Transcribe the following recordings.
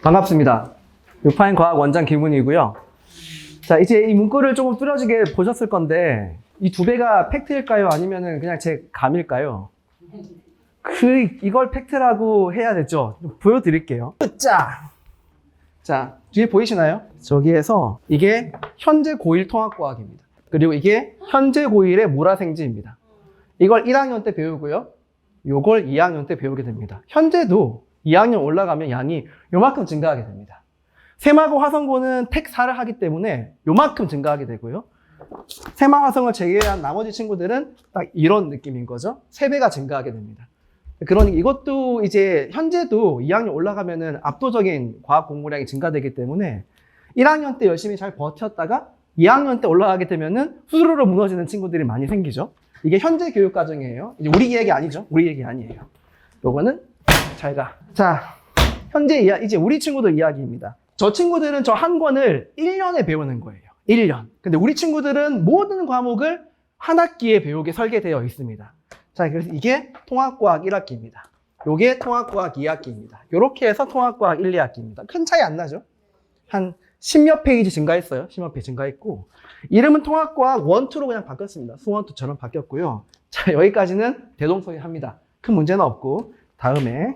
반갑습니다. 유파인 과학 원장 김훈이고요. 자, 이제 이 문구를 조금 뚜렷하게 보셨을 건데, 이 두 배가 팩트일까요? 아니면은 그냥 제 감일까요? 이걸 팩트라고 해야 되죠. 좀 보여드릴게요. 자, 뒤에 보이시나요? 저기에서 이게 현재 고1 통합과학입니다. 그리고 이게 현재 고1의 물화생지입니다. 이걸 1학년 때 배우고요. 요걸 2학년 때 배우게 됩니다. 현재도 2학년 올라가면 양이 요만큼 증가하게 됩니다. 세마고 화성고는 택 4를 하기 때문에 요만큼 증가하게 되고요. 세마 화성을 제외한 나머지 친구들은 딱 이런 느낌인 거죠. 3배가 증가하게 됩니다. 그러니 이것도 이제 현재도 2학년 올라가면은 압도적인 과학 공부량이 증가되기 때문에 1학년 때 열심히 잘 버텼다가 2학년 때 올라가게 되면은 수두루로 무너지는 친구들이 많이 생기죠. 이게 현재 교육 과정이에요. 이제 우리 얘기 아니죠. 우리 얘기 아니에요. 요거는 잘 가. 자, 현재 이제 우리 친구들 이야기입니다. 저 친구들은 저 한 권을 1년에 배우는 거예요. 1년. 근데 우리 친구들은 모든 과목을 한 학기에 배우게 설계되어 있습니다. 자, 그래서 이게 통합과학 1학기입니다. 요게 통합과학 2학기입니다. 요렇게 해서 통합과학 1, 2학기입니다. 큰 차이 안 나죠? 한 10몇 페이지 증가했어요. 10몇 페이지 증가했고. 이름은 통합과학 1, 2로 그냥 바뀌었습니다. 수원 2처럼 바뀌었고요. 자, 여기까지는 대동소이합니다. 큰 문제는 없고. 다음에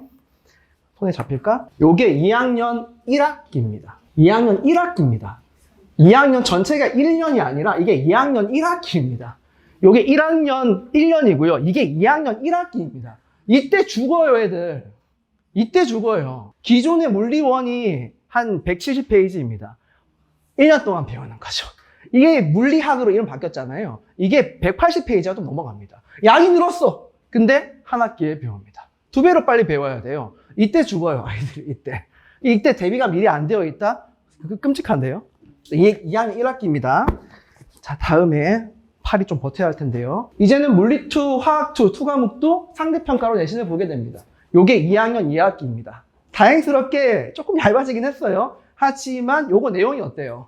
손에 잡힐까? 요게 2학년 1학기입니다. 2학년 1학기입니다. 2학년 전체가 1년이 아니라 이게 2학년 1학기입니다. 요게 1학년 1년이고요. 이게 2학년 1학기입니다. 이때 죽어요, 애들. 이때 죽어요. 기존의 물리원이 한 170페이지입니다. 1년 동안 배우는 거죠. 이게 물리학으로 이름 바뀌었잖아요. 이게 180페이지가 좀 넘어갑니다. 양이 늘었어. 근데 한 학기에 배웁니다. 2배로 빨리 배워야 돼요. 이때 죽어요, 아이들이. 이때 대비가 미리 안 되어 있다? 끔찍한데요? 2학년 1학기입니다. 자, 다음에 팔이 좀 버텨야 할 텐데요. 이제는 물리2, 화학2, 2과목도 상대평가로 내신을 보게 됩니다. 요게 2학년 2학기입니다. 다행스럽게 조금 얇아지긴 했어요. 하지만 요거 내용이 어때요?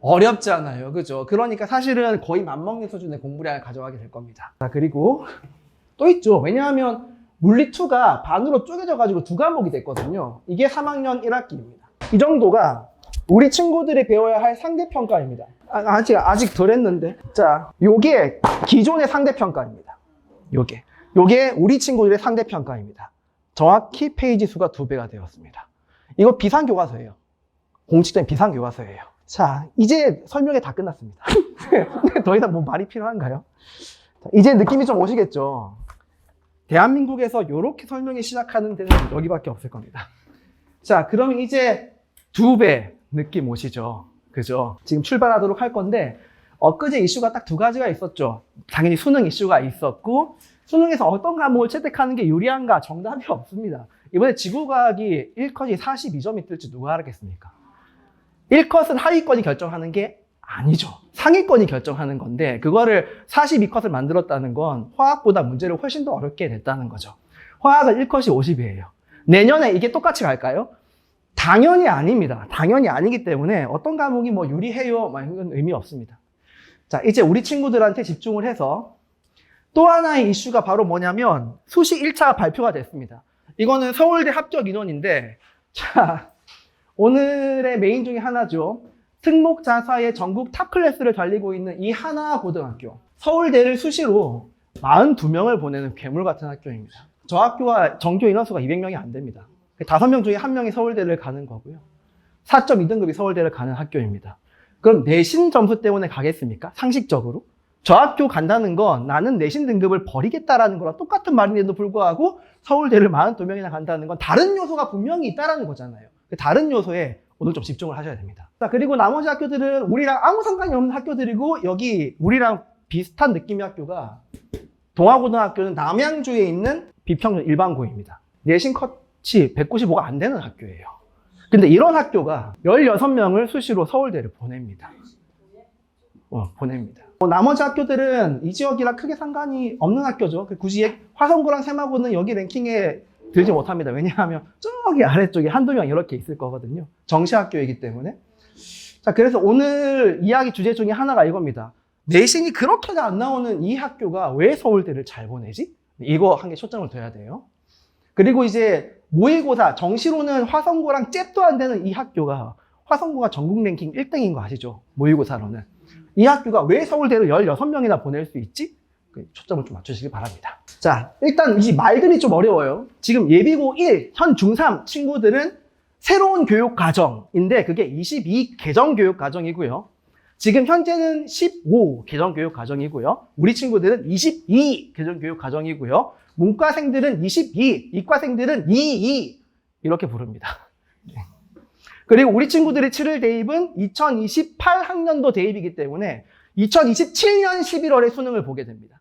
어렵지 않아요. 그죠? 그러니까 사실은 거의 맞먹는 수준의 공부량을 가져가게 될 겁니다. 자, 그리고 또 있죠. 왜냐하면 물리2가 반으로 쪼개져가지고 2과목이 됐거든요. 이게 3학년 1학기입니다. 이 정도가 우리 친구들이 배워야 할 상대평가입니다. 아직 덜 했는데. 자, 요게 기존의 상대평가입니다. 요게 우리 친구들의 상대평가입니다. 정확히 페이지 수가 2배가 되었습니다. 이거 비상교과서예요. 공식적인 비상교과서예요. 자, 이제 설명이 다 끝났습니다. 더 이상 뭐 말이 필요한가요? 자, 이제 느낌이 좀 오시겠죠? 대한민국에서 이렇게 설명이 시작하는 데는 여기밖에 없을 겁니다. 자, 그럼 이제 2배 느낌 오시죠? 그죠? 지금 출발하도록 할 건데, 엊그제 이슈가 딱 2가지가 있었죠. 당연히 수능 이슈가 있었고, 수능에서 어떤 과목을 채택하는 게 유리한가 정답이 없습니다. 이번에 지구과학이 1컷이 42점이 뜰지 누가 알았겠습니까? 1컷은 하위권이 결정하는 게 아니죠. 상위권이 결정하는 건데 그거를 42컷을 만들었다는 건 화학보다 문제를 훨씬 더 어렵게 됐다는 거죠. 화학은 1컷이 50이에요. 내년에 이게 똑같이 갈까요? 당연히 아닙니다. 당연히 아니기 때문에 어떤 과목이 뭐 유리해요? 이건 의미 없습니다. 자, 이제 우리 친구들한테 집중을 해서 또 하나의 이슈가 바로 뭐냐면 수시 1차 발표가 됐습니다. 이거는 서울대 합격 인원인데 자, 오늘의 메인 중에 하나죠. 특목자사의 전국 탑 클래스를 달리고 있는 이 하나고등학교. 서울대를 수시로 42명을 보내는 괴물 같은 학교입니다. 저 학교와 전교 인원수가 200명이 안 됩니다. 5명 중에 1명이 서울대를 가는 거고요. 4.2등급이 서울대를 가는 학교입니다. 그럼 내신 점수 때문에 가겠습니까? 상식적으로. 저 학교 간다는 건 나는 내신 등급을 버리겠다라는 거랑 똑같은 말인데도 불구하고 서울대를 42명이나 간다는 건 다른 요소가 분명히 있다는 거잖아요. 다른 요소에 오늘 좀 집중을 하셔야 됩니다. 자, 그리고 나머지 학교들은 우리랑 아무 상관이 없는 학교들이고 여기 우리랑 비슷한 느낌의 학교가 동아고등학교는 남양주에 있는 비평균 일반고입니다. 내신 컷이 195가 안 되는 학교예요. 근데 이런 학교가 16명을 수시로 서울대를 보냅니다. 보냅니다. 나머지 학교들은 이 지역이랑 크게 상관이 없는 학교죠. 굳이 화성고랑 세마고는 여기 랭킹에 들지 못합니다. 왜냐하면 저기 아래쪽에 한두 명 이렇게 있을 거거든요. 정시학교이기 때문에. 자, 그래서 오늘 이야기 주제 중에 하나가 이겁니다. 내신이 그렇게가 안 나오는 이 학교가 왜 서울대를 잘 보내지? 이거 한 개 초점을 둬야 돼요. 그리고 이제 모의고사, 정시로는 화성고랑 잽도 안 되는 이 학교가 화성고가 전국 랭킹 1등인 거 아시죠? 모의고사로는. 이 학교가 왜 서울대를 16명이나 보낼 수 있지? 초점을 좀 맞추시기 바랍니다. 자, 일단 이 말들이 좀 어려워요. 지금 예비고 1, 현 중3 친구들은 새로운 교육 과정인데 그게 22 개정 교육 과정이고요. 지금 현재는 15 개정 교육 과정이고요. 우리 친구들은 22 개정 교육 과정이고요. 문과생들은 22, 이과생들은 22 이렇게 부릅니다. 그리고 우리 친구들이 치를 대입은 2028 학년도 대입이기 때문에 2027년 11월에 수능을 보게 됩니다.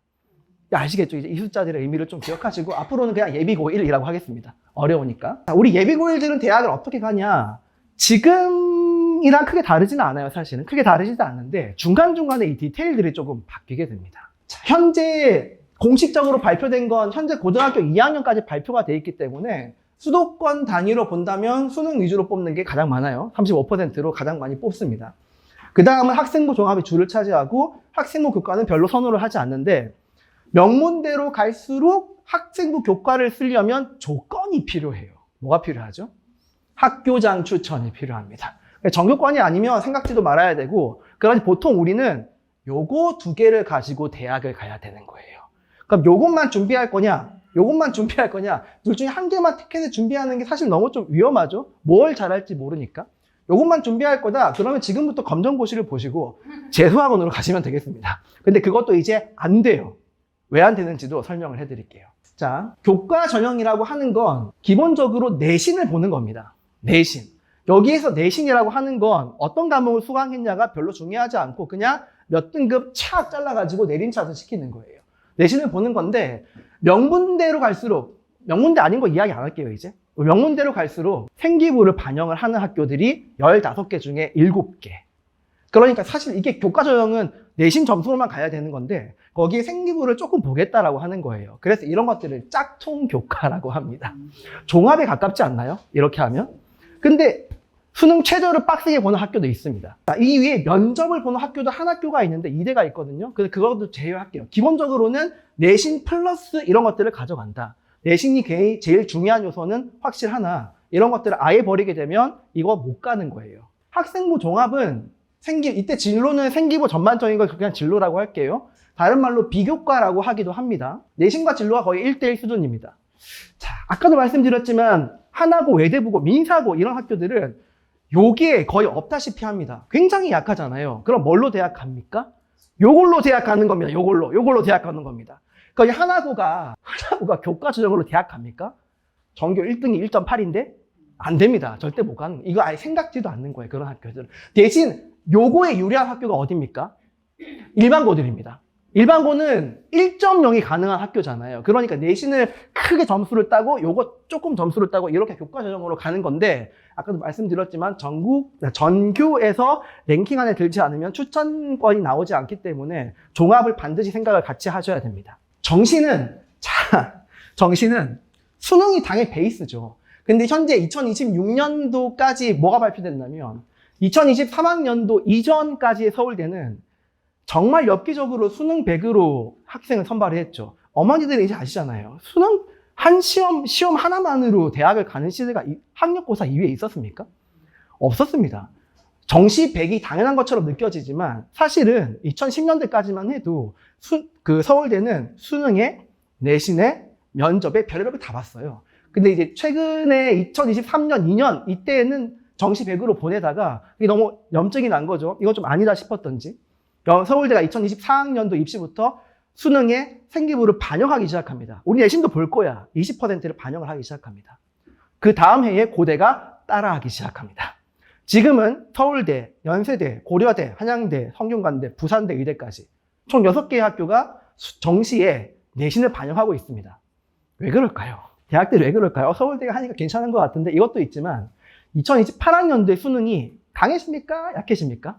아시겠죠? 이제 이 숫자들의 의미를 좀 기억하시고 앞으로는 그냥 예비고 1이라고 하겠습니다. 어려우니까. 우리 예비고 1들은 대학을 어떻게 가냐? 지금이랑 크게 다르지는 않아요, 사실은. 크게 다르지도 않은데 중간중간에 이 디테일들이 조금 바뀌게 됩니다. 자, 현재 공식적으로 발표된 건 현재 고등학교 2학년까지 발표가 돼 있기 때문에 수도권 단위로 본다면 수능 위주로 뽑는 게 가장 많아요. 35%로 가장 많이 뽑습니다. 그 다음은 학생부 종합이 줄을 차지하고 학생부 교과는 별로 선호를 하지 않는데 명문대로 갈수록 학생부 교과를 쓰려면 조건이 필요해요. 뭐가 필요하죠? 학교장 추천이 필요합니다. 전교권이 아니면 생각지도 말아야 되고 그러니 보통 우리는 요거 두 개를 가지고 대학을 가야 되는 거예요. 그럼 요것만 준비할 거냐? 요것만 준비할 거냐? 둘 중에 한 개만 택해서 준비하는 게 사실 너무 좀 위험하죠? 뭘 잘할지 모르니까. 요것만 준비할 거다. 그러면 지금부터 검정고시를 보시고 재수학원으로 가시면 되겠습니다. 근데 그것도 이제 안 돼요. 왜 안 되는지도 설명을 해드릴게요. 자, 교과 전형이라고 하는 건 기본적으로 내신을 보는 겁니다. 내신. 여기에서 내신이라고 하는 건 어떤 과목을 수강했냐가 별로 중요하지 않고 그냥 몇 등급 착 잘라가지고 내림차순 시키는 거예요. 내신을 보는 건데 명문대로 갈수록 명문대 아닌 거 이야기 안 할게요, 이제. 명문대로 갈수록 생기부를 반영을 하는 학교들이 15개 중에 7개. 그러니까 사실 이게 교과 전형은 내신 점수로만 가야 되는 건데 거기에 생기부를 조금 보겠다라고 하는 거예요. 그래서 이런 것들을 짝퉁 교과라고 합니다. 종합에 가깝지 않나요? 이렇게 하면. 근데 수능 최저를 빡세게 보는 학교도 있습니다. 이 위에 면접을 보는 학교도 한 학교가 있는데 이대가 있거든요. 그래서 그것도 제외할게요. 기본적으로는 내신 플러스 이런 것들을 가져간다. 내신이 제일 중요한 요소는 확실하나 이런 것들을 아예 버리게 되면 이거 못 가는 거예요. 학생부 종합은 이때 진로는 생기부 전반적인 걸 그냥 진로라고 할게요. 다른 말로 비교과라고 하기도 합니다. 내신과 진로가 거의 1대1 수준입니다. 자, 아까도 말씀드렸지만 하나고, 외대부고, 민사고 이런 학교들은 요게 거의 없다시피 합니다. 굉장히 약하잖아요. 그럼 뭘로 대학 갑니까? 요걸로 대학 가는 겁니다. 요걸로 대학 가는 겁니다. 그러니까 하나고가 교과 전형으로 대학 갑니까? 전교 1등이 1.8인데? 안 됩니다. 절대 못 가는 거예요. 이거 아예 생각지도 않는 거예요. 그런 학교들은. 대신 요거에 유리한 학교가 어딥니까? 일반고들입니다. 일반고는 1.0이 가능한 학교잖아요. 그러니까 내신을 크게 점수를 따고 요거 조금 점수를 따고 이렇게 교과 전형으로 가는 건데 아까도 말씀드렸지만 전교에서 랭킹 안에 들지 않으면 추천권이 나오지 않기 때문에 종합을 반드시 생각을 같이 하셔야 됩니다. 정시는 수능이 당연히 베이스죠. 근데 현재 2026년도까지 뭐가 발표됐냐면 2023학년도 이전까지의 서울대는 정말 엽기적으로 수능 100으로 학생을 선발을 했죠. 어머니들이 이제 아시잖아요. 수능 한 시험 하나만으로 대학을 가는 시대가 학력고사 이후에 있었습니까? 없었습니다. 정시 100이 당연한 것처럼 느껴지지만 사실은 2010년대까지만 해도 서울대는 수능에, 내신에, 면접에 별의별 다 봤어요. 근데 이제 최근에 2023년, 2년 이때는 정시 100으로 보내다가 이게 너무 염증이 난 거죠. 이건 좀 아니다 싶었던지. 서울대가 2024학년도 입시부터 수능에 생기부를 반영하기 시작합니다. 우리 내신도 볼 거야. 20%를 반영을 하기 시작합니다. 그 다음 해에 고대가 따라하기 시작합니다. 지금은 서울대, 연세대, 고려대, 한양대, 성균관대, 부산대, 의대까지 총 6개의 학교가 정시에 내신을 반영하고 있습니다. 왜 그럴까요? 대학들이 왜 그럴까요? 서울대가 하니까 괜찮은 것 같은데 이것도 있지만 2028학년도에 수능이 강해집니까? 약해집니까?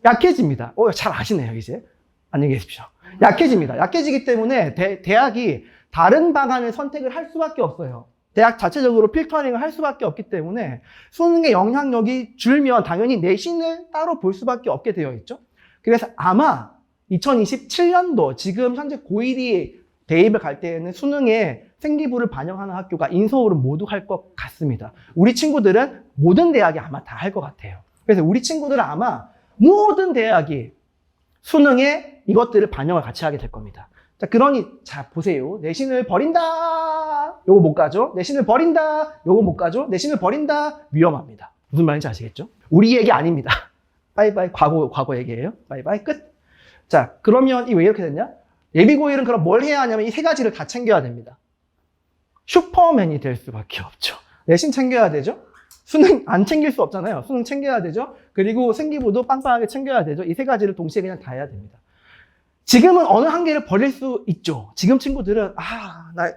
약해집니다. 잘 아시네요, 이제. 안녕히 계십시오. 약해집니다. 약해지기 때문에 대학이 다른 방안을 선택을 할 수밖에 없어요. 대학 자체적으로 필터링을 할 수밖에 없기 때문에 수능의 영향력이 줄면 당연히 내신을 따로 볼 수밖에 없게 되어 있죠. 그래서 아마 2027년도 지금 현재 고1이 대입을 갈 때에는 수능에 생기부를 반영하는 학교가 인서울은 모두 할 것 같습니다. 우리 친구들은 모든 대학이 아마 다 할 것 같아요. 그래서 우리 친구들은 아마 모든 대학이 수능에 이것들을 반영을 같이 하게 될 겁니다. 자, 그러니 자 보세요. 내신을 버린다. 요거 못 가죠. 내신을 버린다. 요거 못 가죠. 내신을 버린다. 위험합니다. 무슨 말인지 아시겠죠? 우리 얘기 아닙니다. 바이바이. 과거 얘기예요. 바이바이. 끝. 자, 그러면 이 왜 이렇게 됐냐? 예비고1은 그럼 뭘 해야 하냐면 이 세 가지를 다 챙겨야 됩니다. 슈퍼맨이 될 수밖에 없죠. 내신 챙겨야 되죠. 수능 안 챙길 수 없잖아요. 수능 챙겨야 되죠. 그리고 생기부도 빵빵하게 챙겨야 되죠. 이 세 가지를 동시에 그냥 다 해야 됩니다. 지금은 어느 한계를 버릴 수 있죠. 지금 친구들은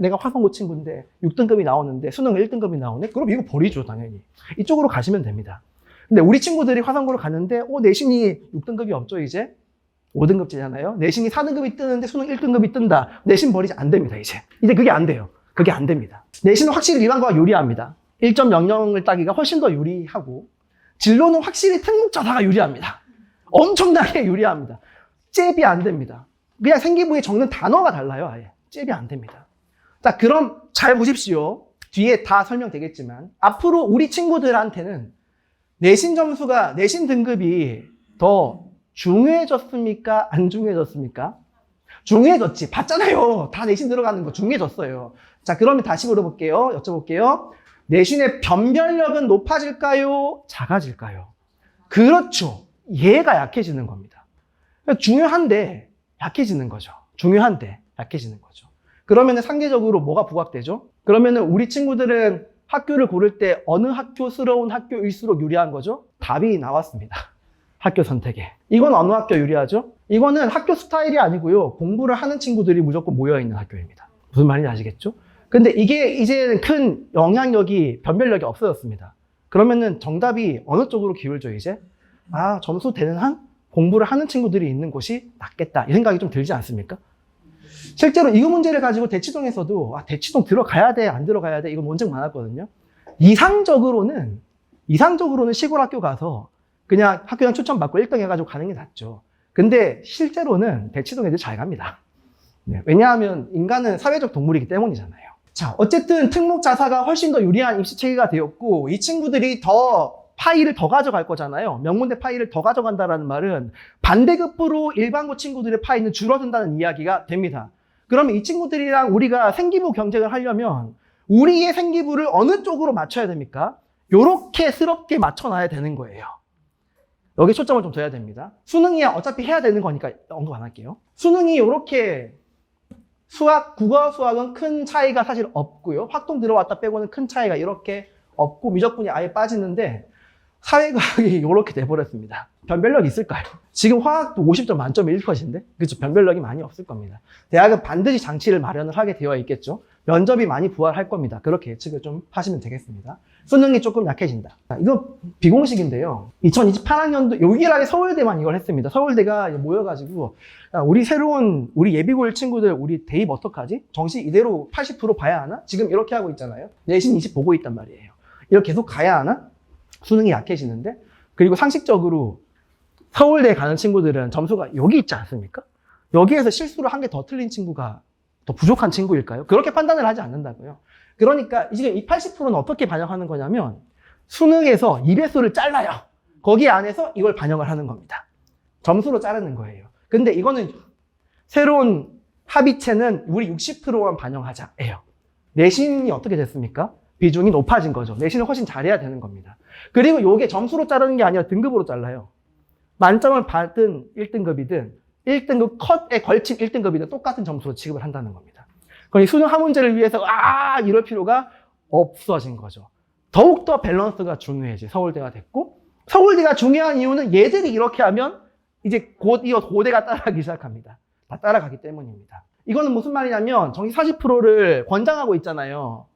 내가 화성고 친구인데 6등급이 나오는데 수능 1등급이 나오네? 그럼 이거 버리죠, 당연히. 이쪽으로 가시면 됩니다. 근데 우리 친구들이 화성고를 갔는데 내신이 6등급이 없죠, 이제? 5등급제잖아요. 내신이 4등급이 뜨는데 수능 1등급이 뜬다. 내신 버리지 안 됩니다, 이제. 이제 그게 안 돼요. 그게 안 됩니다. 내신은 확실히 일반고가 유리합니다. 1.00을 따기가 훨씬 더 유리하고 진로는 확실히 특목자사가 유리합니다. 엄청나게 유리합니다. 잽이 안 됩니다. 그냥 생기부에 적는 단어가 달라요, 아예. 잽이 안 됩니다. 자, 그럼 잘 보십시오. 뒤에 다 설명되겠지만 앞으로 우리 친구들한테는 내신 점수가, 내신 등급이 더 중요해졌습니까? 안 중요해졌습니까? 중요해졌지. 봤잖아요. 다 내신 들어가는 거 중요해졌어요. 자, 그러면 다시 물어볼게요. 여쭤볼게요. 내신의 변별력은 높아질까요? 작아질까요? 그렇죠. 얘가 약해지는 겁니다. 중요한데 약해지는 거죠. 중요한데 약해지는 거죠. 그러면 상대적으로 뭐가 부각되죠? 그러면 우리 친구들은 학교를 고를 때 어느 학교스러운 학교일수록 유리한 거죠? 답이 나왔습니다. 학교 선택에. 이건 어느 학교 유리하죠? 이거는 학교 스타일이 아니고요. 공부를 하는 친구들이 무조건 모여있는 학교입니다. 무슨 말인지 아시겠죠? 근데 이게 이제는 큰 영향력이, 변별력이 없어졌습니다. 그러면은 정답이 어느 쪽으로 기울죠, 이제? 점수 되는 한 공부를 하는 친구들이 있는 곳이 낫겠다. 이 생각이 좀 들지 않습니까? 실제로 이 문제를 가지고 대치동에서도 대치동 들어가야 돼, 안 들어가야 돼, 이거 논쟁 많았거든요. 이상적으로는 시골 학교 가서 그냥 학교장 추천받고 1등 해가지고 가는 게 낫죠. 근데 실제로는 대치동 애들 잘 갑니다. 네, 왜냐하면 인간은 사회적 동물이기 때문이잖아요. 자, 어쨌든 특목자사가 훨씬 더 유리한 입시 체계가 되었고 이 친구들이 파일을 더 가져갈 거잖아요. 명문대 파일을 더 가져간다는 말은 반대급부로 일반고 친구들의 파일은 줄어든다는 이야기가 됩니다. 그러면 이 친구들이랑 우리가 생기부 경쟁을 하려면 우리의 생기부를 어느 쪽으로 맞춰야 됩니까? 요렇게 스럽게 맞춰놔야 되는 거예요. 여기 초점을 좀 둬야 됩니다. 수능이 어차피 해야 되는 거니까 언급 안 할게요. 수능이 요렇게 국어, 수학은 큰 차이가 사실 없고요. 확통 들어왔다 빼고는 큰 차이가 이렇게 없고 미적분이 아예 빠지는데 사회과학이 이렇게 돼버렸습니다. 변별력이 있을까요? 지금 화학도 50점 만점에 1컷인데 그렇죠? 변별력이 많이 없을 겁니다. 대학은 반드시 장치를 마련을 하게 되어 있겠죠. 면접이 많이 부활할 겁니다. 그렇게 예측을 좀 하시면 되겠습니다. 수능이 조금 약해진다. 이거 비공식인데요. 2028학년도 유일하게 서울대만 이걸 했습니다. 서울대가 모여가지고 우리 예비고1 친구들 우리 대입 어떡하지? 정시 이대로 80% 봐야 하나? 지금 이렇게 하고 있잖아요. 내신 20 보고 있단 말이에요. 이렇게 계속 가야 하나? 수능이 약해지는데 그리고 상식적으로 서울대 가는 친구들은 점수가 여기 있지 않습니까? 여기에서 실수를 한 개 더 틀린 친구가 더 부족한 친구일까요? 그렇게 판단을 하지 않는다고요. 그러니까 지금 이 80%는 어떻게 반영하는 거냐면 수능에서 2배수를 잘라요. 거기 안에서 이걸 반영을 하는 겁니다. 점수로 자르는 거예요. 근데 이거는 새로운 합의체는 우리 60%만 반영하자예요. 내신이 어떻게 됐습니까? 비중이 높아진 거죠. 내신을 훨씬 잘해야 되는 겁니다. 그리고 이게 점수로 자르는 게 아니라 등급으로 잘라요. 만점을 받은 1등급이든 1등급 컷에 걸친 1등급이든 똑같은 점수로 취급을 한다는 겁니다. 그러니 수능 한 문제를 위해서 이럴 필요가 없어진 거죠. 더욱더 밸런스가 중요해지 서울대가 됐고 서울대가 중요한 이유는 얘들이 이렇게 하면 이제 곧 이어 고대가 따라가기 시작합니다. 다 따라가기 때문입니다. 이거는 무슨 말이냐면 정시 40%를 권장하고 있잖아요.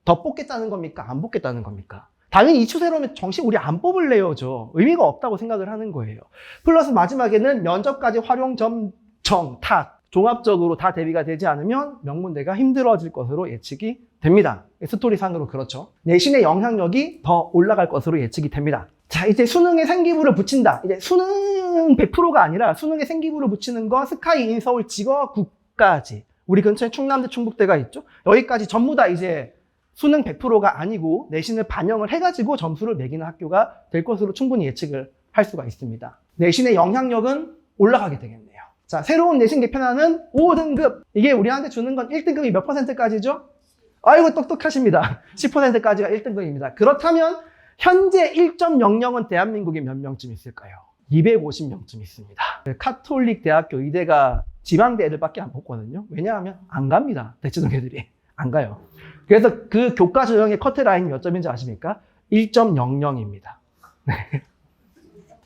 더 뽑겠다는 겁니까? 안 뽑겠다는 겁니까? 당연히 이 추세로면 정시 우리 안 뽑을래요. 의미가 없다고 생각을 하는 거예요. 플러스 마지막에는 면접까지 활용 점정 탓 종합적으로 다 대비가 되지 않으면 명문대가 힘들어질 것으로 예측이 됩니다. 스토리상으로 그렇죠. 내신의 영향력이 더 올라갈 것으로 예측이 됩니다. 자, 이제 수능에 생기부를 붙인다. 이제 수능 100%가 아니라 수능에 생기부를 붙이는 거 스카이 인 서울 직업국까지 우리 근처에 충남대, 충북대가 있죠. 여기까지 전부 다 이제 수능 100%가 아니고 내신을 반영을 해가지고 점수를 매기는 학교가 될 것으로 충분히 예측을 할 수가 있습니다. 내신의 영향력은 올라가게 되겠네요. 자, 새로운 내신 개편안은 5등급. 이게 우리한테 주는 건 1등급이 몇 %까지죠? 아이고, 똑똑하십니다. 10%까지가 1등급입니다. 그렇다면 현재 1.00은 대한민국에 몇 명쯤 있을까요? 250명쯤 있습니다. 카톨릭 대학교 의대가 지방대 애들밖에 안 뽑거든요. 왜냐하면 안 갑니다. 대치동 애들이. 안 가요. 그래서 그 교과 전형의 커트라인이 몇 점인지 아십니까? 1.00입니다. 네.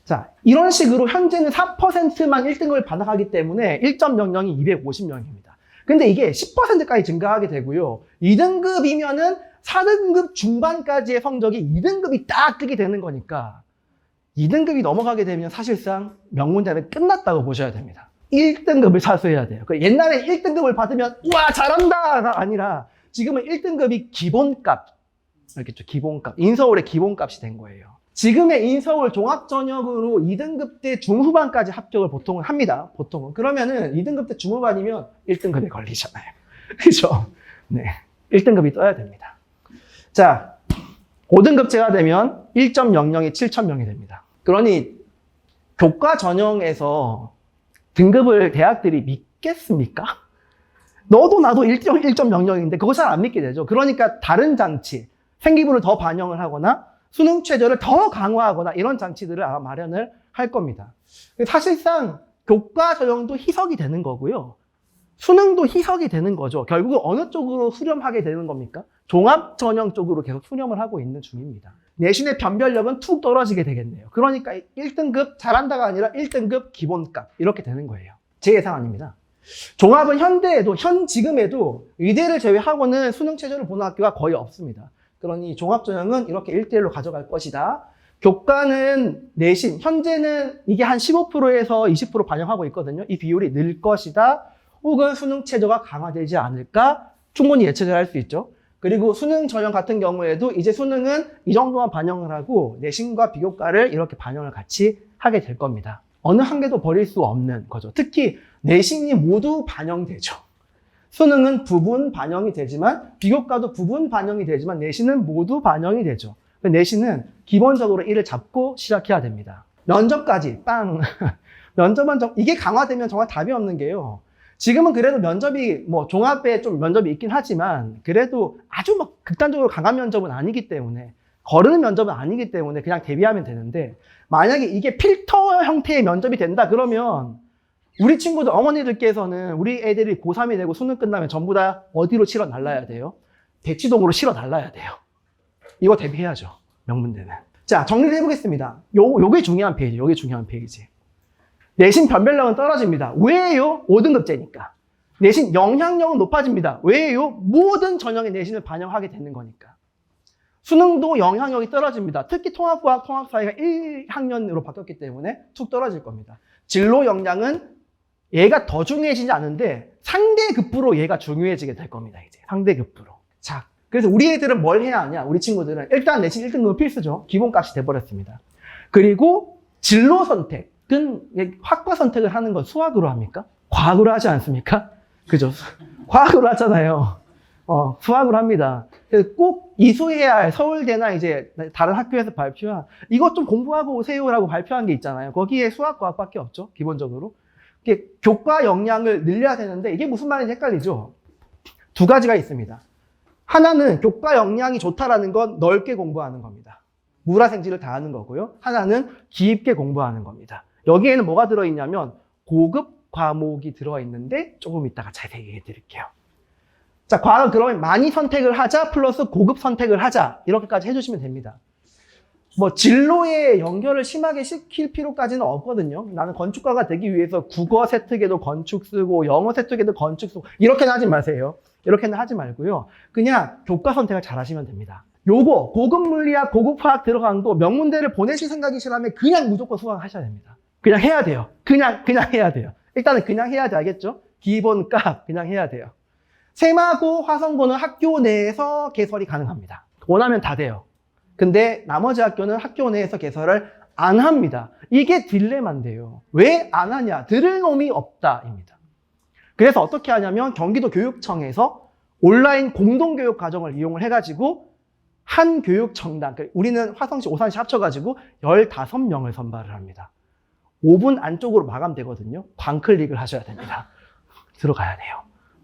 자, 이런 식으로 현재는 4%만 1등급을 반영하기 때문에 1.00이 250명입니다. 근데 이게 10%까지 증가하게 되고요. 2등급이면은 4등급 중반까지의 성적이 2등급이 딱 뜨게 되는 거니까 2등급이 넘어가게 되면 사실상 명문대는 끝났다고 보셔야 됩니다. 1등급을 사수해야 돼요. 옛날에 1등급을 받으면 우와 잘한다가 아니라 지금은 1등급이 기본값, 알겠죠? 기본값, 인서울의 기본값이 된 거예요. 지금의 인서울 종합전형으로 2등급 때 중후반까지 합격을 보통은 합니다. 보통은. 그러면은 2등급 때 중후반이면 1등급에 걸리잖아요. 그죠? 네. 1등급이 떠야 됩니다. 자, 5등급제가 되면 1.00이 7,000명이 됩니다. 그러니 교과 전형에서 등급을 대학들이 믿겠습니까? 너도 나도 1.00인데 그거 잘 안 믿게 되죠. 그러니까 다른 장치, 생기부를 더 반영을 하거나 수능 최저를 더 강화하거나 이런 장치들을 아마 마련을 할 겁니다. 사실상 교과 전형도 희석이 되는 거고요. 수능도 희석이 되는 거죠. 결국은 어느 쪽으로 수렴하게 되는 겁니까? 종합 전형 쪽으로 계속 수렴을 하고 있는 중입니다. 내신의 변별력은 툭 떨어지게 되겠네요. 그러니까 1등급 잘한다가 아니라 1등급 기본값 이렇게 되는 거예요. 제 예상 아닙니다. 종합은 현대에도 지금에도 의대를 제외하고는 수능 최저를 보는 학교가 거의 없습니다. 그러니 종합전형은 이렇게 1대1로 가져갈 것이다. 교과는 내신, 현재는 이게 한 15%에서 20% 반영하고 있거든요. 이 비율이 늘 것이다. 혹은 수능 최저가 강화되지 않을까? 충분히 예측을 할 수 있죠. 그리고 수능 전형 같은 경우에도 이제 수능은 이 정도만 반영을 하고 내신과 비교과를 이렇게 반영을 같이 하게 될 겁니다. 어느 한 개도 버릴 수 없는 거죠. 특히 내신이 모두 반영되죠. 수능은 부분 반영이 되지만 비교과도 부분 반영이 되지만 내신은 모두 반영이 되죠. 내신은 기본적으로 이를 잡고 시작해야 됩니다. 면접까지 빵. 면접은 이게 강화되면 정말 답이 없는 게요. 지금은 그래도 면접이 종합에 좀 면접이 있긴 하지만 그래도 아주 극단적으로 강한 면접은 아니기 때문에 거르는 면접은 아니기 때문에 그냥 대비하면 되는데 만약에 이게 필터 형태의 면접이 된다 그러면 우리 친구들 어머니들께서는 우리 애들이 고3이 되고 수능 끝나면 전부 다 어디로 실어 날라야 돼요? 대치동으로 실어 날라야 돼요. 이거 대비해야죠. 명문대는. 자, 정리를 해보겠습니다. 요게 중요한 페이지. 요게 중요한 페이지. 내신 변별력은 떨어집니다. 왜요? 5등급제니까. 내신 영향력은 높아집니다. 왜요? 모든 전형의 내신을 반영하게 되는 거니까. 수능도 영향력이 떨어집니다. 특히 통합과학, 통합사회가 1학년으로 바뀌었기 때문에 툭 떨어질 겁니다. 진로 역량은 얘가 더 중요해지지 않은데 상대급부로 얘가 중요해지게 될 겁니다. 이제 상대급부로. 자, 그래서 우리 애들은 뭘 해야 하냐? 우리 친구들은 일단 내신 1등급은 필수죠. 기본값이 돼버렸습니다. 그리고 진로 선택은 학과 선택을 하는 건 수학으로 합니까? 과학으로 하지 않습니까? 그죠? 과학으로 하잖아요. 수학으로 합니다. 그래서 꼭 이수해야 할 서울대나 이제 다른 학교에서 발표한 이것 좀 공부하고 오세요라고 발표한 게 있잖아요. 거기에 수학, 과학밖에 없죠. 기본적으로. 이게 교과 역량을 늘려야 되는데 이게 무슨 말인지 헷갈리죠? 두 가지가 있습니다. 하나는 교과 역량이 좋다라는 건 넓게 공부하는 겁니다. 물화생지를 다 하는 거고요. 하나는 깊게 공부하는 겁니다. 여기에는 뭐가 들어있냐면 고급 과목이 들어있는데 조금 이따가 자세히 얘기해 드릴게요. 자, 과학은 그러면 많이 선택을 하자 플러스 고급 선택을 하자 이렇게까지 해주시면 됩니다. 진로에 연결을 심하게 시킬 필요까지는 없거든요. 나는 건축가가 되기 위해서 국어 세특에도 건축 쓰고 영어 세특에도 건축 쓰고 이렇게는 하지 마세요. 이렇게는 하지 말고요. 그냥 교과 선택을 잘 하시면 됩니다. 요거 고급 물리학, 고급 화학 들어간 거 명문대를 보내실 생각이시라면 그냥 무조건 수강하셔야 됩니다. 그냥 해야 돼요. 그냥 해야 돼요. 일단은 그냥 해야 돼. 알겠죠? 기본값 그냥 해야 돼요. 세마고 화성고는 학교 내에서 개설이 가능합니다. 원하면 다 돼요. 근데 나머지 학교는 학교 내에서 개설을 안 합니다. 이게 딜레마인데요. 왜 안 하냐? 들을 놈이 없다입니다. 그래서 어떻게 하냐면 경기도 교육청에서 온라인 공동교육 과정을 이용을 해가지고 한 교육청당, 우리는 화성시, 오산시 합쳐가지고 15명을 선발을 합니다. 5분 안쪽으로 마감되거든요. 광클릭을 하셔야 됩니다. 들어가야 돼요.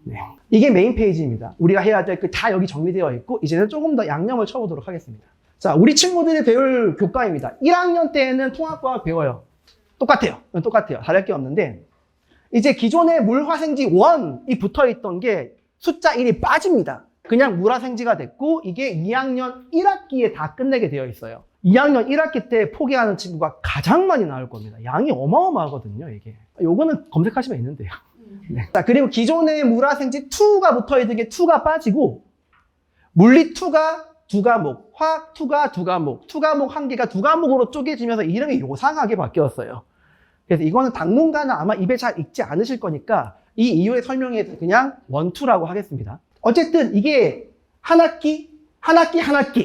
네. 이게 메인 페이지입니다. 우리가 해야 될 그 다 여기 정리되어 있고, 이제는 조금 더 양념을 쳐보도록 하겠습니다. 자, 우리 친구들이 배울 교과입니다. 1학년 때는 통합과학 배워요. 똑같아요. 다를 게 없는데, 이제 기존의 물화생지 1이 붙어 있던 게 숫자 1이 빠집니다. 그냥 물화생지가 됐고, 이게 2학년 1학기에 다 끝내게 되어 있어요. 2학년 1학기 때 포기하는 친구가 가장 많이 나올 겁니다. 양이 어마어마하거든요, 이게. 요거는 검색하시면 있는데요. 네. 자, 그리고 기존의 물화생지 2가 붙어 있는 게 2가 빠지고, 물리 2가 2과목, 화학 2가 2과목, 2과목 한 개가 2과목으로 쪼개지면서 이름이 요상하게 바뀌었어요. 그래서 이거는 당분간은 아마 입에 잘 익지 않으실 거니까 이 이후에 설명해서 그냥 1, 2라고 하겠습니다. 어쨌든 이게 한 학기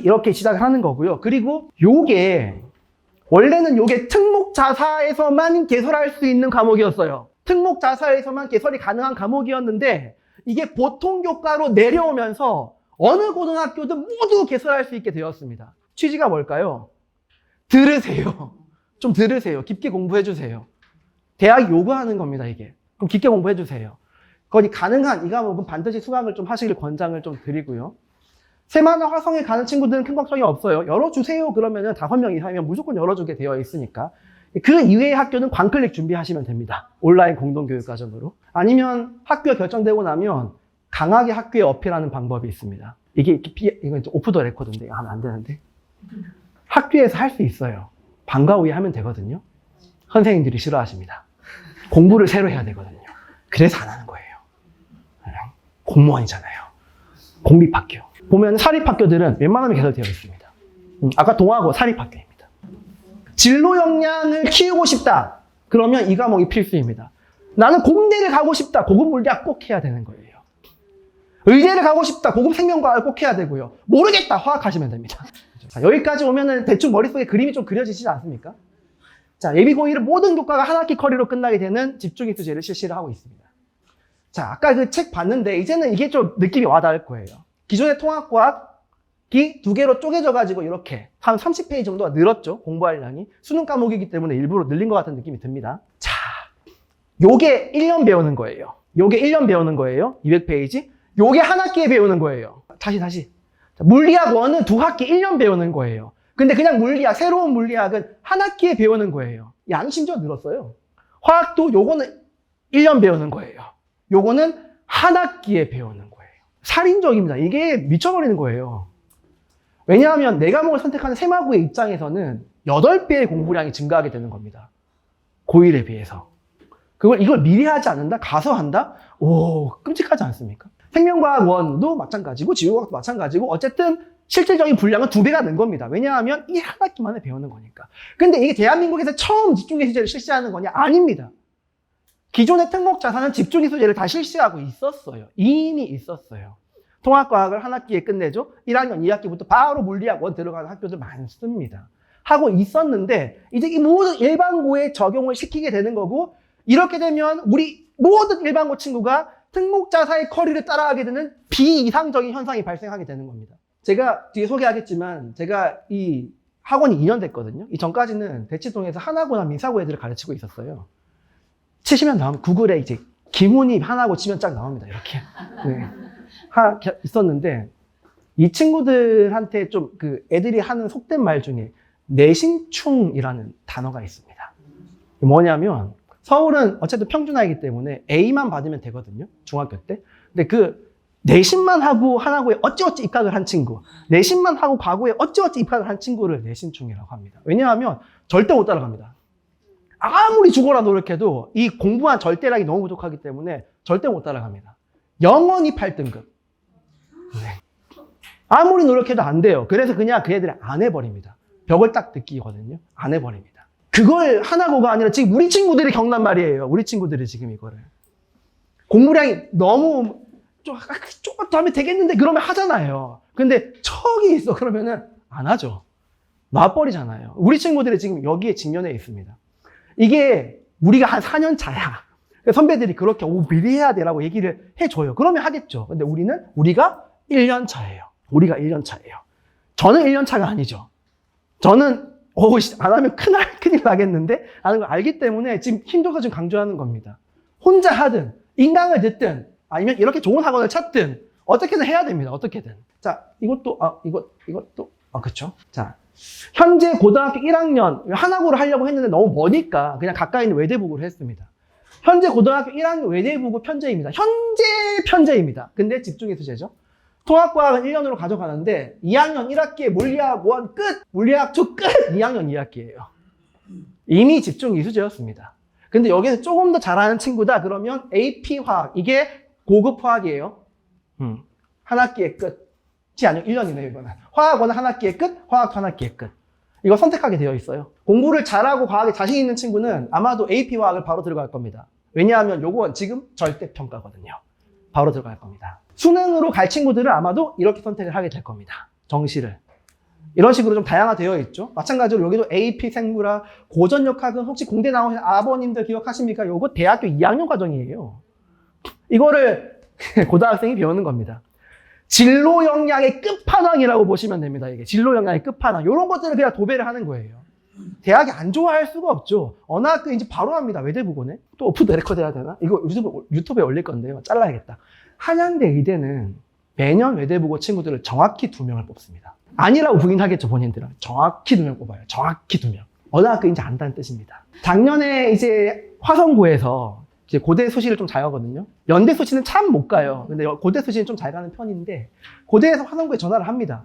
이렇게 시작을 하는 거고요. 그리고 요게 원래는 요게 특목자사에서만 개설할 수 있는 과목이었어요. 특목자사에서만 개설이 가능한 과목이었는데 이게 보통교과로 내려오면서 어느 고등학교든 모두 개설할 수 있게 되었습니다. 취지가 뭘까요? 들으세요. 좀 들으세요. 깊게 공부해 주세요. 대학이 요구하는 겁니다, 이게. 그럼 깊게 공부해 주세요. 거기 가능한 이 과목은 반드시 수강을 좀 하시길 권장을 좀 드리고요. 세마나 화성에 가는 친구들은 큰 걱정이 없어요. 열어주세요. 그러면은 5명 이상이면 무조건 열어주게 되어 있으니까. 그 이외의 학교는 광클릭 준비하시면 됩니다. 온라인 공동교육과정으로. 아니면 학교가 결정되고 나면 강하게 학교에 어필하는 방법이 있습니다. 이건 오프 더 레코드인데 하면 안 되는데. 학교에서 할 수 있어요. 방과 후에 하면 되거든요. 선생님들이 싫어하십니다. 공부를 새로 해야 되거든요. 그래서 안 하는 거예요. 공무원이잖아요. 공립학교. 보면 사립학교들은 웬만하면 개설되어 있습니다. 아까 동아고 사립학교입니다. 진로 역량을 키우고 싶다. 그러면 이 과목이 필수입니다. 나는 공대를 가고 싶다. 고급 물리학 꼭 해야 되는 거예요. 의대를 가고 싶다. 고급 생명과학을 꼭 해야 되고요. 모르겠다. 화학하시면 됩니다. 자, 여기까지 오면은 대충 머릿속에 그림이 좀 그려지시지 않습니까? 자, 예비고1은 모든 교과가 한 학기 커리로 끝나게 되는 집중이수제를 실시를 하고 있습니다. 자, 아까 그 책 봤는데 이제는 이게 좀 느낌이 와닿을 거예요. 기존의 통합과학이 2개로 쪼개져가지고 이렇게 한 30페이지 정도가 늘었죠. 공부할 양이. 수능 과목이기 때문에 일부러 늘린 것 같은 느낌이 듭니다. 자, 요게 1년 배우는 거예요. 요게 1년 배우는 거예요. 200페이지. 요게 한 학기에 배우는 거예요. 다시. 자, 물리학 1은 2학기 1년 배우는 거예요. 근데 그냥 물리학, 새로운 물리학은 한 학기에 배우는 거예요. 양이 심지어 늘었어요. 화학도 요거는 1년 배우는 거예요. 요거는 한 학기에 배우는 거예요. 살인적입니다. 이게 미쳐버리는 거예요. 왜냐하면 내 과목을 선택하는 세마고의 입장에서는 8배의 공부량이 증가하게 되는 겁니다. 고1에 비해서. 이걸 미리 하지 않는다? 가서 한다? 오, 끔찍하지 않습니까? 생명과학 1도 마찬가지고 지구과학도 마찬가지고 어쨌든 실질적인 분량은 2배가 는 겁니다. 왜냐하면 이 한 학기 만에 배우는 거니까. 근데 이게 대한민국에서 처음 집중이수제를 실시하는 거냐? 아닙니다. 기존의 특목자사는 집중이수제를 다 실시하고 있었어요. 이미 있었어요. 통합과학을 한 학기에 끝내죠. 1학년 2학기부터 바로 물리학 1 들어가는 학교들 많습니다. 하고 있었는데 이제 이 모든 일반고에 적용을 시키게 되는 거고 이렇게 되면 우리 모든 일반고 친구가 특목자사의 커리를 따라가게 되는 비이상적인 현상이 발생하게 되는 겁니다. 제가 뒤에 소개하겠지만 제가 이 학원이 2년 됐거든요. 이 전까지는 대치동에서 하나고나 민사고 애들을 가르치고 있었어요. 치시면 나오면 구글에 이제 김훈이 하나고 치면 쫙 나옵니다. 이렇게. 네. 있었는데 이 친구들한테 좀 그 애들이 하는 속된 말 중에 내신충이라는 단어가 있습니다. 뭐냐면 서울은 어쨌든 평준화이기 때문에 A만 받으면 되거든요. 중학교 때. 근데 그 내신만 하고 하나고에 어찌어찌 입학을 한 친구, 내신만 하고 과고에 어찌어찌 입학을 한 친구를 내신충이라고 합니다. 왜냐하면 절대 못 따라갑니다. 아무리 죽어라 노력해도 이 공부한 절대량이 너무 부족하기 때문에 절대 못 따라갑니다. 영원히 8등급. 네. 아무리 노력해도 안 돼요. 그래서 그냥 그 애들이 안 해버립니다. 벽을 딱 느끼거든요. 안 해버립니다. 그걸 하나고가 아니라 지금 우리 친구들이 겪는 말이에요. 우리 친구들이 지금 이거를. 공부량이 너무 조금 더 하면 되겠는데 그러면 하잖아요. 근데 척이 있어 그러면은 안 하죠. 놔버리잖아요. 우리 친구들이 지금 여기에 직면해 있습니다. 이게 우리가 한 4년 차야. 선배들이 그렇게 미리 해야 되라고 얘기를 해줘요. 그러면 하겠죠. 근데 우리가 1년 차예요. 우리가 1년 차예요. 저는 1년 차가 아니죠. 저는 안 하면 큰일 나겠는데 하는 걸 알기 때문에 지금 힘줘서 지금 강조하는 겁니다. 혼자 하든 인강을 듣든 아니면 이렇게 좋은 학원을 찾든 어떻게든 해야 됩니다. 어떻게든. 자, 이것도 그렇죠. 자, 현재 고등학교 1학년 한학으로 하려고 했는데 너무 머니까 그냥 가까이 있는 외대부고로 했습니다. 현재 고등학교 1학년 외대부고 편제입니다. 현재 편제입니다. 근데 집중의 수제죠. 통합과학은 1년으로 가져가는데 2학년 1학기에 물리학 1 끝! 물리학 2 끝! 2학년 2학기예요. 이미 집중 이수제였습니다. 근데 여기서 조금 더 잘하는 친구다 그러면 AP 화학, 이게 고급 화학이에요. 한 학기의 끝이 아니고 1년이네요, 이거는. 화학원은 한 학기의 끝, 화학도 한 학기의 끝. 이거 선택하게 되어 있어요. 공부를 잘하고 과학에 자신 있는 친구는 아마도 AP 화학을 바로 들어갈 겁니다. 왜냐하면 요건 지금 절대평가거든요. 바로 들어갈 겁니다. 수능으로 갈 친구들은 아마도 이렇게 선택을 하게 될 겁니다. 정시를. 이런 식으로 좀 다양화되어 있죠. 마찬가지로 여기도 AP 생물학, 고전역학은 혹시 공대 나오신 아버님들 기억하십니까? 요거 대학교 2학년 과정이에요. 이거를 고등학생이 배우는 겁니다. 진로 역량의 끝판왕이라고 보시면 됩니다. 이게 진로 역량의 끝판왕. 이런 것들을 그냥 도배를 하는 거예요. 대학이 안 좋아할 수가 없죠. 어느 학교인지 바로 합니다. 외대부고네. 또 오프 더 레코드 해야 되나? 이거 유튜브에 올릴 건데요. 잘라야겠다. 한양대 의대는 매년 외대부고 친구들을 정확히 2명을 뽑습니다. 아니라고 부인하겠죠, 본인들은. 정확히 2명 뽑아요. 정확히 2명. 어느 학교인지 안다는 뜻입니다. 작년에 이제 화성고에서 이제 고대 수시를 좀 잘 가거든요. 연대 수시는 참 못 가요. 근데 고대 수시는 좀 잘 가는 편인데, 고대에서 화성고에 전화를 합니다.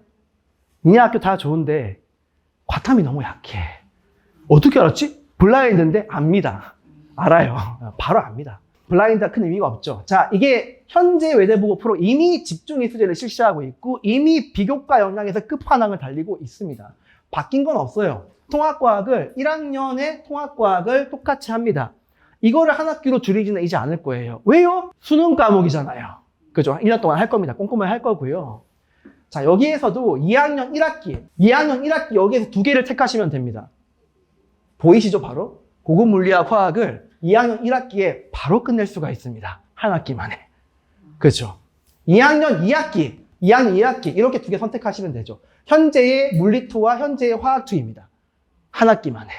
니네 학교 다 좋은데, 과탐이 너무 약해. 어떻게 알았지? 블라인드인데 압니다. 알아요. 바로 압니다. 블라인드가 큰 의미가 없죠. 자, 이게 현재 외대부고 프로 이미 집중이수제를 실시하고 있고 이미 비교과 역량에서 끝판왕을 달리고 있습니다. 바뀐 건 없어요. 통합과학을 1학년에 통합과학을 똑같이 합니다. 이거를 한 학기로 줄이지는 이제 않을 거예요. 왜요? 수능 과목이잖아요. 그죠? 1년 동안 할 겁니다. 꼼꼼하게 할 거고요. 자, 여기에서도 2학년 1학기 여기에서 2개를 택하시면 됩니다. 보이시죠, 바로? 고급 물리학 화학을 2학년 1학기에 바로 끝낼 수가 있습니다. 한 학기 만에. 그렇죠? 2학년 2학기 이렇게 2개 선택하시면 되죠. 현재의 물리2와 현재의 화학2입니다. 한 학기 만에.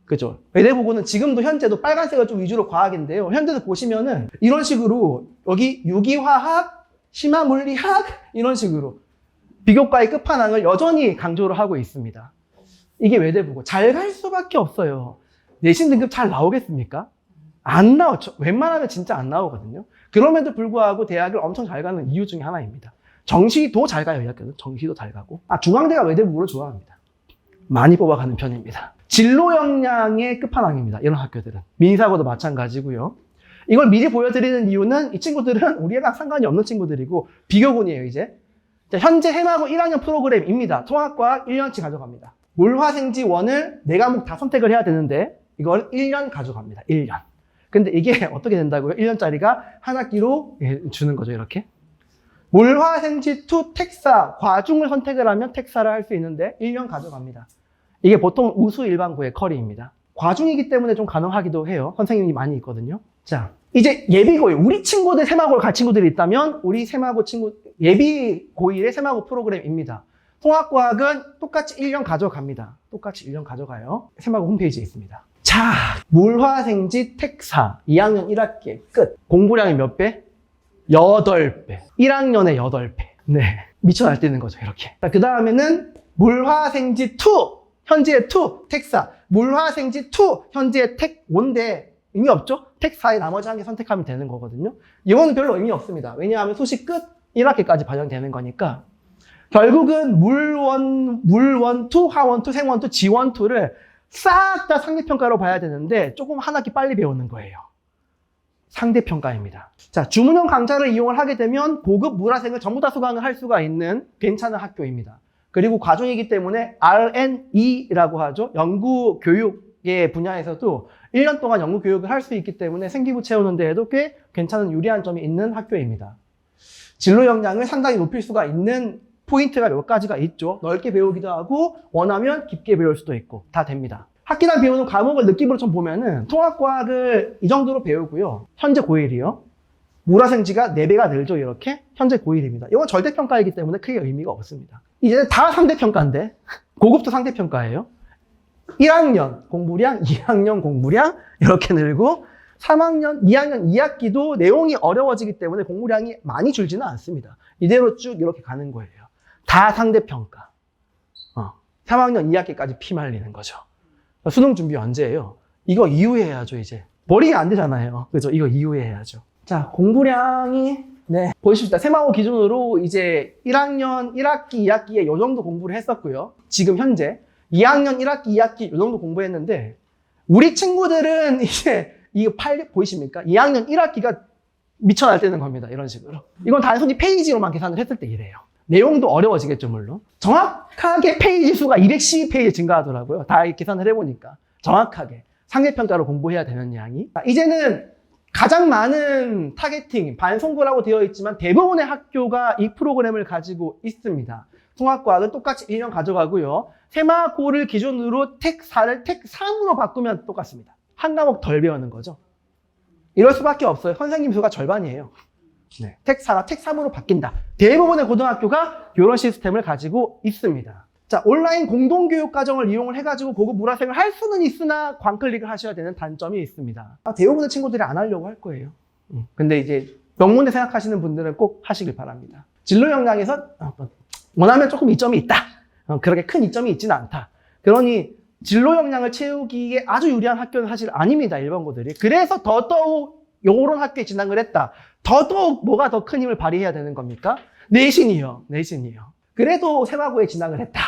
그죠? 외대부고는 지금도 현재도 빨간색을 좀 위주로 과학인데요. 현재도 보시면은 이런 식으로 여기 유기화학, 심화물리학 이런 식으로 비교과의 끝판왕을 여전히 강조를 하고 있습니다. 이게 외대부고 잘 갈 수밖에 없어요. 내신 등급 잘 나오겠습니까? 안 나오죠. 웬만하면 진짜 안 나오거든요. 그럼에도 불구하고 대학을 엄청 잘 가는 이유 중에 하나입니다. 정시도 잘 가요, 이 학교는. 정시도 잘 가고. 중앙대가 외대부고를 좋아합니다. 많이 뽑아가는 편입니다. 진로 역량의 끝판왕입니다. 이런 학교들은. 민사고도 마찬가지고요. 이걸 미리 보여드리는 이유는 이 친구들은 우리랑 상관이 없는 친구들이고 비교군이에요, 이제. 자, 현재 해마고 1학년 프로그램입니다. 통합과학 1년치 가져갑니다. 물화생지 1을 4과목 다 선택을 해야 되는데 이걸 1년 가져갑니다. 1년. 근데 이게 어떻게 된다고요? 1년짜리가 한 학기로 주는 거죠, 이렇게. 물화생지 2 택사, 과중을 선택을 하면 택사를 할 수 있는데 1년 가져갑니다. 이게 보통 우수 일반고의 커리입니다. 과중이기 때문에 좀 가능하기도 해요. 선생님이 많이 있거든요. 자, 이제 예비고일, 우리 친구들 세마고를 갈 친구들이 있다면 우리 세마고 친구, 예비고일의 세마고 프로그램입니다. 통합과학은 똑같이 1년 가져갑니다. 똑같이 1년 가져가요. 세마고 홈페이지에 있습니다. 자, 물화생지 택사 2학년 1학기 끝. 공부량이 몇 배? 8배. 1학년에 8배. 네, 미쳐 날뛰는 거죠, 이렇게. 자, 그 다음에는 물화생지 2, 현재의 2, 택사. 물화생지 2, 현재의 택 5인데 의미 없죠? 택 4에 나머지 한 개 선택하면 되는 거거든요. 이거는 별로 의미 없습니다. 왜냐하면 수시 끝 1학기까지 반영되는 거니까. 결국은 물원 2, 하원 2, 생원 2, 지원 2를 싹 다 상대평가로 봐야 되는데 조금 한 학기 빨리 배우는 거예요. 상대평가입니다. 자, 주문형 강좌를 이용을 하게 되면 고급 물화생을 전부 다 수강을 할 수가 있는 괜찮은 학교입니다. 그리고 과정이기 때문에 R&E라고 하죠. 연구교육의 분야에서도 1년 동안 연구교육을 할 수 있기 때문에 생기부 채우는 데에도 꽤 괜찮은 유리한 점이 있는 학교입니다. 진로 역량을 상당히 높일 수가 있는 포인트가 몇 가지가 있죠. 넓게 배우기도 하고 원하면 깊게 배울 수도 있고 다 됩니다. 학기당 배우는 과목을 느낌으로 좀 보면은 통합과학을 이 정도로 배우고요. 현재 고1이요. 물화생지가 4배가 늘죠, 이렇게. 현재 고1입니다. 이건 절대평가이기 때문에 크게 의미가 없습니다. 이제는 다 상대평가인데, 고급도 상대평가예요. 1학년 공부량, 2학년 공부량, 이렇게 늘고, 3학년, 2학년 2학기도 내용이 어려워지기 때문에 공부량이 많이 줄지는 않습니다. 이대로 쭉 이렇게 가는 거예요. 다 상대평가. 3학년 2학기까지 피 말리는 거죠. 수능 준비 언제예요? 이거 이후에 해야죠, 이제. 버리면 안 되잖아요. 그죠? 이거 이후에 해야죠. 자, 공부량이, 네. 보십시다. 세마고 기준으로 이제 1학년 1학기, 2학기에 요 정도 공부를 했었고요. 지금 현재 2학년 1학기, 2학기 요 정도 공부했는데, 우리 친구들은 이제, 이거 보이십니까? 2학년 1학기가 미쳐 날뛰는 겁니다. 이런 식으로. 이건 단순히 페이지로만 계산을 했을 때 이래요. 내용도 어려워지겠죠, 물론. 정확하게 페이지 수가 212페이지 증가하더라고요. 다 계산을 해보니까. 정확하게. 상대평가로 공부해야 되는 양이. 이제는 가장 많은 타겟팅, 반송고라고 되어 있지만 대부분의 학교가 이 프로그램을 가지고 있습니다. 통합과학은 똑같이 1년 가져가고요. 세마고를 기준으로 텍4를 텍3으로 바꾸면 똑같습니다. 한 과목 덜 배우는 거죠. 이럴 수밖에 없어요. 선생님 수가 절반이에요. 네. 텍4가 텍3으로 바뀐다. 대부분의 고등학교가 이런 시스템을 가지고 있습니다. 자, 온라인 공동교육 과정을 이용을 해가지고 고급 물화생을 할 수는 있으나 광클릭을 하셔야 되는 단점이 있습니다. 대부분의 친구들이 안 하려고 할 거예요. 근데 이제 명문대 생각하시는 분들은 꼭 하시길 바랍니다. 진로 역량에서 원하면 조금 이점이 있다. 그렇게 큰 이점이 있지는 않다. 그러니 진로 역량을 채우기에 아주 유리한 학교는 사실 아닙니다. 일반고들이. 그래서 더더욱 요런 학교에 진학을 했다. 더더욱 뭐가 더 큰 힘을 발휘해야 되는 겁니까? 내신이요. 그래도 세마고에 진학을 했다.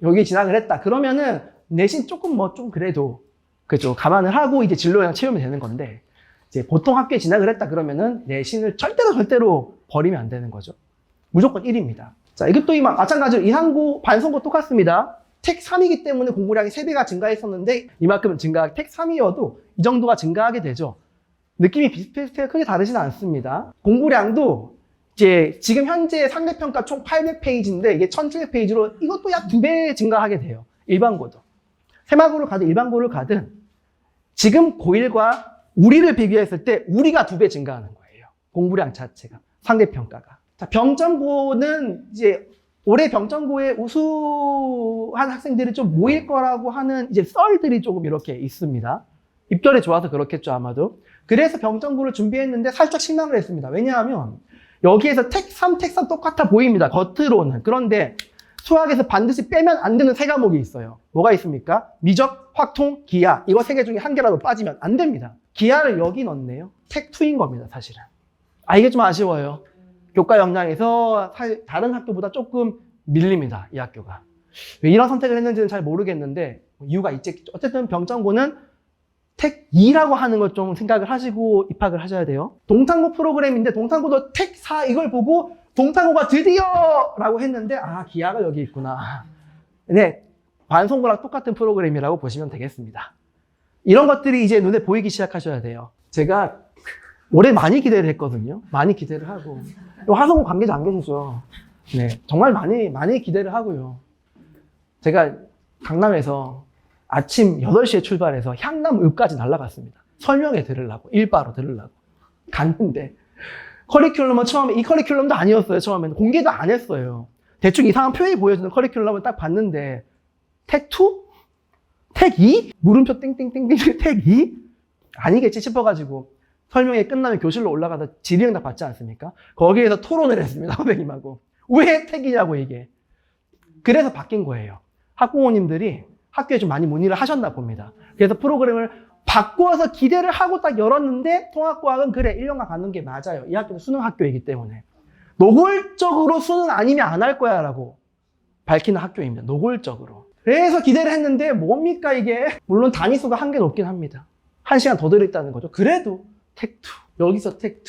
여기 진학을 했다. 그러면은 내신 조금 좀 그래도 그죠. 감안을 하고 이제 진로 역량 채우면 되는 건데 이제 보통 학교에 진학을 했다 그러면은 내신을 절대로 버리면 안 되는 거죠. 무조건 1입니다. 자, 이것도 마찬가지로 이항고, 반송고 똑같습니다. 텍3이기 때문에 공부량이 3배가 증가했었는데 이만큼 텍3이어도 이 정도가 증가하게 되죠. 느낌이 비슷비슷해요. 크게 다르지는 않습니다. 공부량도 이제 지금 현재 상대평가 총 800페이지인데 이게 1700페이지로 이것도 약 2배 증가하게 돼요. 일반고도. 세마고를 가든 일반고를 가든 지금 고1과 우리를 비교했을 때 우리가 2배 증가하는 거예요. 공부량 자체가. 상대평가가. 자, 병정고는 이제 올해 병정고에 우수한 학생들이 좀 모일 거라고 하는 이제 썰들이 조금 이렇게 있습니다. 입결이 좋아서 그렇겠죠, 아마도. 그래서 병정고를 준비했는데 살짝 실망을 했습니다. 왜냐하면 여기에서 텍3 똑같아 보입니다. 겉으로는. 그런데 수학에서 반드시 빼면 안 되는 3과목이 있어요. 뭐가 있습니까? 미적, 확통, 기하. 이거 3개 중에 한 개라도 빠지면 안 됩니다. 기하를 여기 넣네요. 텍2인 겁니다, 사실은. 이게 좀 아쉬워요. 교과 역량에서 다른 학교보다 조금 밀립니다, 이 학교가. 왜 이런 선택을 했는지는 잘 모르겠는데 이유가 있겠죠. 어쨌든 병정고는 텍2라고 하는 걸 좀 생각을 하시고 입학을 하셔야 돼요. 동탄고 프로그램인데 동탄고도 텍4 이걸 보고 동탄고가 드디어 라고 했는데 기하가 여기 있구나. 네, 반송고랑 똑같은 프로그램이라고 보시면 되겠습니다. 이런 것들이 이제 눈에 보이기 시작하셔야 돼요. 제가 올해 많이 기대를 했거든요. 많이 기대를 하고. 화성고 관계자 안 계시죠? 네, 정말 많이 기대를 하고요. 제가 강남에서 아침 8시에 출발해서 향남읍까지 날아갔습니다. 설명회 들으려고, 일바로 들으려고. 갔는데, 커리큘럼은 처음에, 이 커리큘럼도 아니었어요, 처음에는. 공개도 안 했어요. 대충 이상한 표현이 보여주는 커리큘럼을 딱 봤는데, 텍2? 텍2? 물음표 땡땡땡땡 텍2? 아니겠지 싶어가지고, 설명회 끝나면 교실로 올라가다 질의응답 받지 않습니까? 거기에서 토론을 했습니다, 선생님하고. 왜 텍이냐고, 이게. 그래서 바뀐 거예요. 학부모님들이 학교에 좀 많이 문의를 하셨나 봅니다. 그래서 프로그램을 바꾸어서 기대를 하고 딱 열었는데 통합과학은 그래 1년간 가는 게 맞아요. 이 학교는 수능 학교이기 때문에. 노골적으로 수능 아니면 안 할 거야 라고 밝히는 학교입니다. 노골적으로. 그래서 기대를 했는데 뭡니까 이게. 물론 단위수가 한 개 높긴 합니다. 1시간 더 들어있다는 거죠. 그래도 텍2. 여기서 텍2.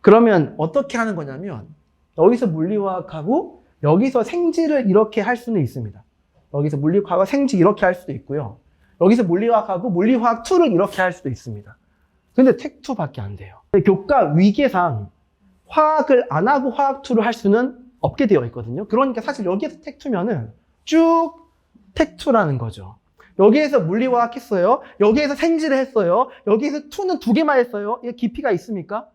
그러면 어떻게 하는 거냐면 여기서 물리화학하고 여기서 생지를 이렇게 할 수는 있습니다. 여기서 물리화학과 생지 이렇게 할 수도 있고요. 여기서 물리화학하고 물리화학 2를 이렇게 할 수도 있습니다. 근데 텍2밖에 안 돼요. 교과 위계상 화학을 안 하고 화학 2를 할 수는 없게 되어 있거든요. 그러니까 사실 여기에서 텍2면은 쭉 텍2라는 거죠. 여기에서 물리화학 했어요. 여기에서 생질을 했어요. 여기에서 2는 2개만 했어요. 이게 깊이가 있습니까?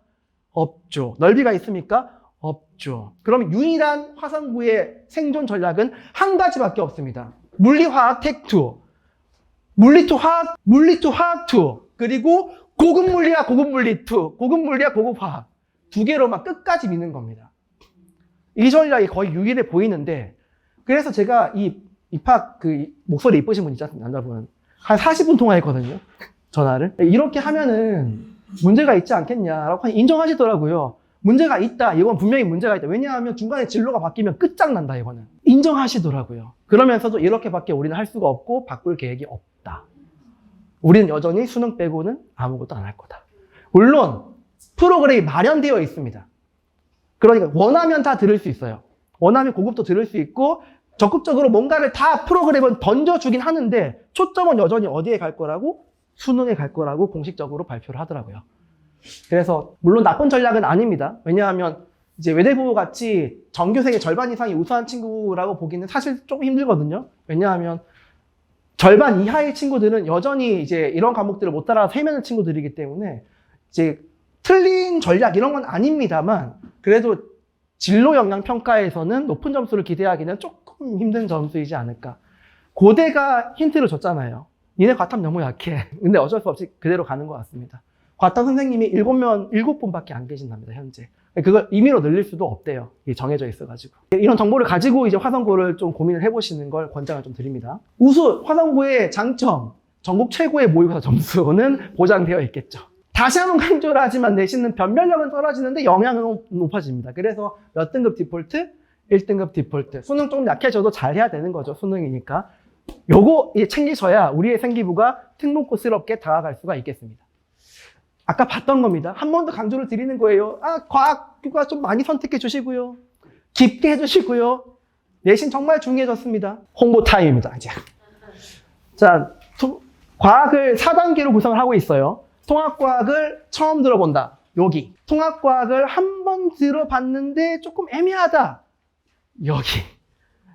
없죠. 넓이가 있습니까? 없죠. 그럼 유일한 화성구의 생존 전략은 한 가지밖에 없습니다. 물리화학 텍2, 물리2 화학, 물리2 화학2, 그리고 고급 물리학, 고급 물리2, 고급 물리학, 고급 화학. 2개로만 끝까지 미는 겁니다. 이 전략이 거의 유일해 보이는데, 그래서 제가 이 입학 목소리 이쁘신 분 있지 않습니까? 남자분. 한 40분 통화했거든요. 전화를. 이렇게 하면은 문제가 있지 않겠냐라고 인정하시더라고요. 문제가 있다. 이건 분명히 문제가 있다. 왜냐하면 중간에 진로가 바뀌면 끝장난다, 이거는. 인정하시더라고요. 그러면서도 이렇게밖에 우리는 할 수가 없고 바꿀 계획이 없다. 우리는 여전히 수능 빼고는 아무것도 안 할 거다. 물론 프로그램이 마련되어 있습니다. 그러니까 원하면 다 들을 수 있어요. 원하면 고급도 들을 수 있고 적극적으로 뭔가를 다 프로그램은 던져주긴 하는데 초점은 여전히 어디에 갈 거라고? 수능에 갈 거라고 공식적으로 발표를 하더라고요. 그래서 물론 나쁜 전략은 아닙니다. 왜냐하면 이제 외대부 같이 전교생의 절반 이상이 우수한 친구라고 보기는 사실 조금 힘들거든요. 왜냐하면 절반 이하의 친구들은 여전히 이제 이런 과목들을 못 따라서 헤매는 친구들이기 때문에 이제 틀린 전략 이런 건 아닙니다만 그래도 진로 역량 평가에서는 높은 점수를 기대하기는 조금 힘든 점수이지 않을까. 고대가 힌트를 줬잖아요. 니네 과탐 너무 약해. 근데 어쩔 수 없이 그대로 가는 것 같습니다. 과탐 선생님이 7분밖에 안 계신답니다, 현재. 그걸 임의로 늘릴 수도 없대요. 이게 정해져 있어가지고. 이런 정보를 가지고 이제 화성고를 좀 고민을 해보시는 걸 권장을 좀 드립니다. 우수 화성고의 장점, 전국 최고의 모의고사 점수는 보장되어 있겠죠. 다시 한번 강조를 하지만 내신은 변별력은 떨어지는데 영향은 높아집니다. 그래서 몇 등급 디폴트? 1등급 디폴트. 수능 조금 약해져도 잘 해야 되는 거죠, 수능이니까. 요거 챙기셔야 우리의 생기부가 특목고스럽게 다가갈 수가 있겠습니다. 아까 봤던 겁니다. 한 번 더 강조를 드리는 거예요. 과학과 좀 많이 선택해 주시고요. 깊게 해주시고요. 내신 정말 중요해졌습니다. 홍보 타임입니다, 이제. 자, 과학을 4단계로 구성을 하고 있어요. 통합과학을 처음 들어본다. 여기. 통합과학을 한 번 들어봤는데 조금 애매하다. 여기.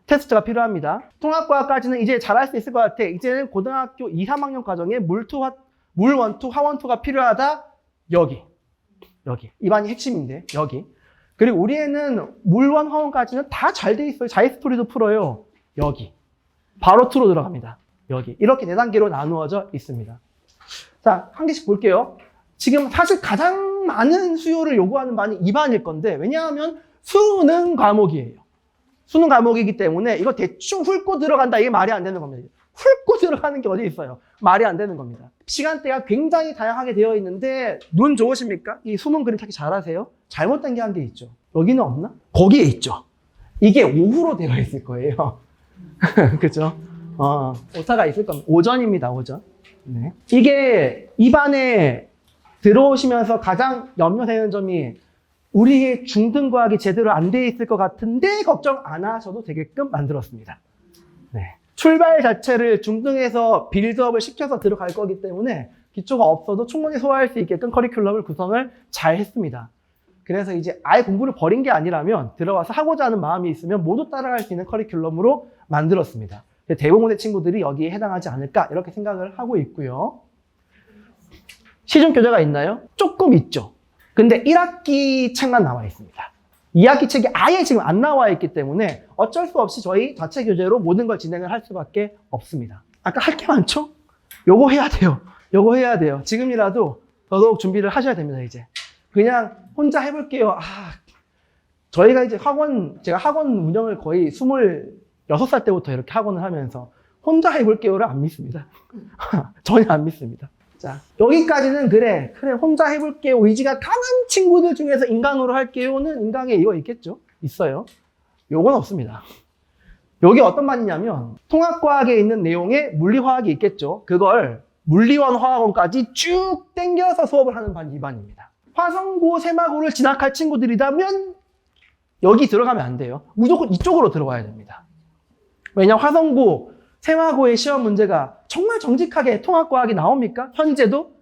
테스트가 필요합니다. 통합과학까지는 이제 잘할 수 있을 것 같아. 이제는 고등학교 2, 3학년 과정에 물 1, 2, 화원 2가 필요하다. 여기. 이반이 핵심인데, 여기. 그리고 우리 애는 물 1, 화원까지는 다 잘 돼 있어요. 자이스토리도 풀어요. 여기. 바로 2로 들어갑니다. 여기. 이렇게 4단계로 나누어져 있습니다. 자, 한 개씩 볼게요. 지금 사실 가장 많은 수요를 요구하는 반이 2반일 건데, 왜냐하면 수능 과목이에요. 수능 과목이기 때문에 이거 대충 훑고 들어간다. 이게 말이 안 되는 겁니다. 훑고 들어가는 게 어디 있어요? 말이 안 되는 겁니다. 시간대가 굉장히 다양하게 되어 있는데 눈 좋으십니까? 이 수능 그림 찾기 잘하세요? 잘못된 게 한 개 있죠. 여기는 없나? 거기에 있죠. 이게 오후로 되어 있을 거예요. 그죠? 오타가 있을 겁니다. 오전입니다. 오전. 네. 이게 입안에 들어오시면서 가장 염려되는 점이 우리의 중등과학이 제대로 안 돼 있을 것 같은데 걱정 안 하셔도 되게끔 만들었습니다. 네. 출발 자체를 중등에서 빌드업을 시켜서 들어갈 거기 때문에 기초가 없어도 충분히 소화할 수 있게끔 커리큘럼을 구성을 잘 했습니다. 그래서 이제 아예 공부를 버린 게 아니라면 들어와서 하고자 하는 마음이 있으면 모두 따라갈 수 있는 커리큘럼으로 만들었습니다. 대부분의 친구들이 여기에 해당하지 않을까 이렇게 생각을 하고 있고요. 시중 교재가 있나요? 조금 있죠. 근데 1학기 책만 나와 있습니다. 2학기 책이 아예 지금 안 나와 있기 때문에 어쩔 수 없이 저희 자체 교재로 모든 걸 진행을 할 수밖에 없습니다. 아까 할 게 많죠? 요거 해야 돼요. 요거 해야 돼요. 지금이라도 더더욱 준비를 하셔야 됩니다, 이제. 그냥 혼자 해볼게요. 저희가 이제 제가 학원 운영을 거의 26살 때부터 이렇게 학원을 하면서 혼자 해볼게요를 안 믿습니다. 전혀 안 믿습니다. 자, 여기까지는 그래 혼자 해볼게요. 의지가 강한 친구들 중에서 인강으로 할게요는 인강에 이거 있겠죠? 있어요. 요건 없습니다. 요게 어떤 반이냐면 통합과학에 있는 내용에 물리화학이 있겠죠. 그걸 물리원 화학원까지 쭉 당겨서 수업을 하는 반 2반입니다. 화성고 세마고를 진학할 친구들이라면 여기 들어가면 안 돼요. 무조건 이쪽으로 들어가야 됩니다. 왜냐 화성고 세마고의 시험 문제가 정말 정직하게 통합과학이 나옵니까? 현재도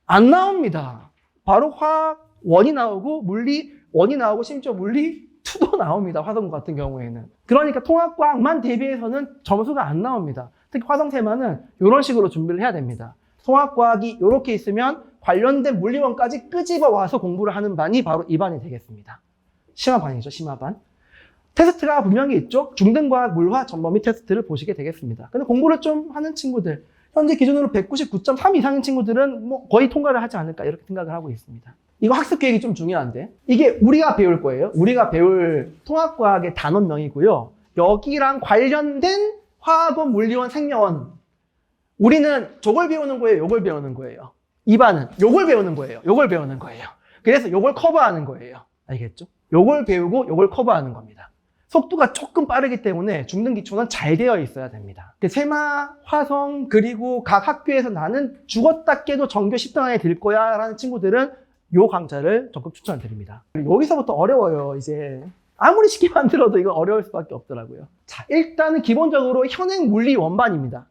안 나옵니다. 바로 화학 1이 나오고 물리 1이 나오고 심지어 물리 2도 나옵니다. 화성고 같은 경우에는. 그러니까 통합과학만 대비해서는 점수가 안 나옵니다. 특히 화성세마는 이런 식으로 준비를 해야 됩니다. 통합과학이 이렇게 있으면 관련된 물리원까지 끄집어 와서 공부를 하는 반이 바로 이 반이 되겠습니다. 심화반이죠, 심화반. 테스트가 분명히 있죠. 중등과학 물화 전범위 테스트를 보시게 되겠습니다. 근데 공부를 좀 하는 친구들, 현재 기준으로 199.3 이상인 친구들은 뭐 거의 통과를 하지 않을까 이렇게 생각을 하고 있습니다. 이거 학습 계획이 좀 중요한데, 이게 우리가 배울 거예요. 우리가 배울 통합과학의 단원명이고요. 여기랑 관련된 화학원, 물리원, 생명원. 우리는 저걸 배우는 거예요, 요걸 배우는 거예요. 이반은 요걸 배우는 거예요, 요걸 배우는 거예요. 그래서 요걸 커버하는 거예요. 알겠죠? 요걸 배우고 요걸 커버하는 겁니다. 속도가 조금 빠르기 때문에 중등 기초는 잘 되어 있어야 됩니다. 세마, 화성, 그리고 각 학교에서 나는 죽었다 깨도 전교 10등 안에 들 거야 라는 친구들은 요 강좌를 적극 추천드립니다. 여기서부터 어려워요. 이제 아무리 쉽게 만들어도 이거 어려울 수밖에 없더라고요. 자, 일단은 기본적으로 현행 물리 원반입니다.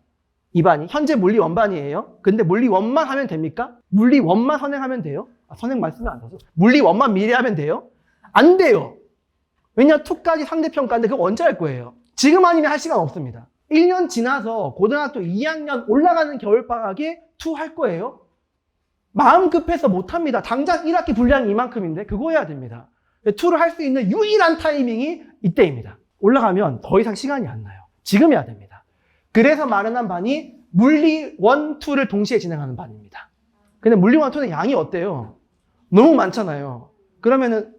이 반이 현재 물리 원반이에요. 근데 물리 원만 하면 됩니까? 물리 원만 선행하면 돼요? 선행 말씀을 안 써서 물리 원만 미리 하면 돼요? 안 돼요. 왜냐, 2까지 상대평가인데 그거 언제 할 거예요? 지금 아니면 할 시간 없습니다. 1년 지나서 고등학교 2학년 올라가는 겨울방학에 2 할 거예요? 마음 급해서 못합니다. 당장 1학기 분량이 이만큼인데 그거 해야 됩니다. 2를 할 수 있는 유일한 타이밍이 이때입니다. 올라가면 더 이상 시간이 안 나요. 지금 해야 됩니다. 그래서 마련한 반이 물리 1, 2를 동시에 진행하는 반입니다. 근데 물리 1, 2는 양이 어때요? 너무 많잖아요. 그러면은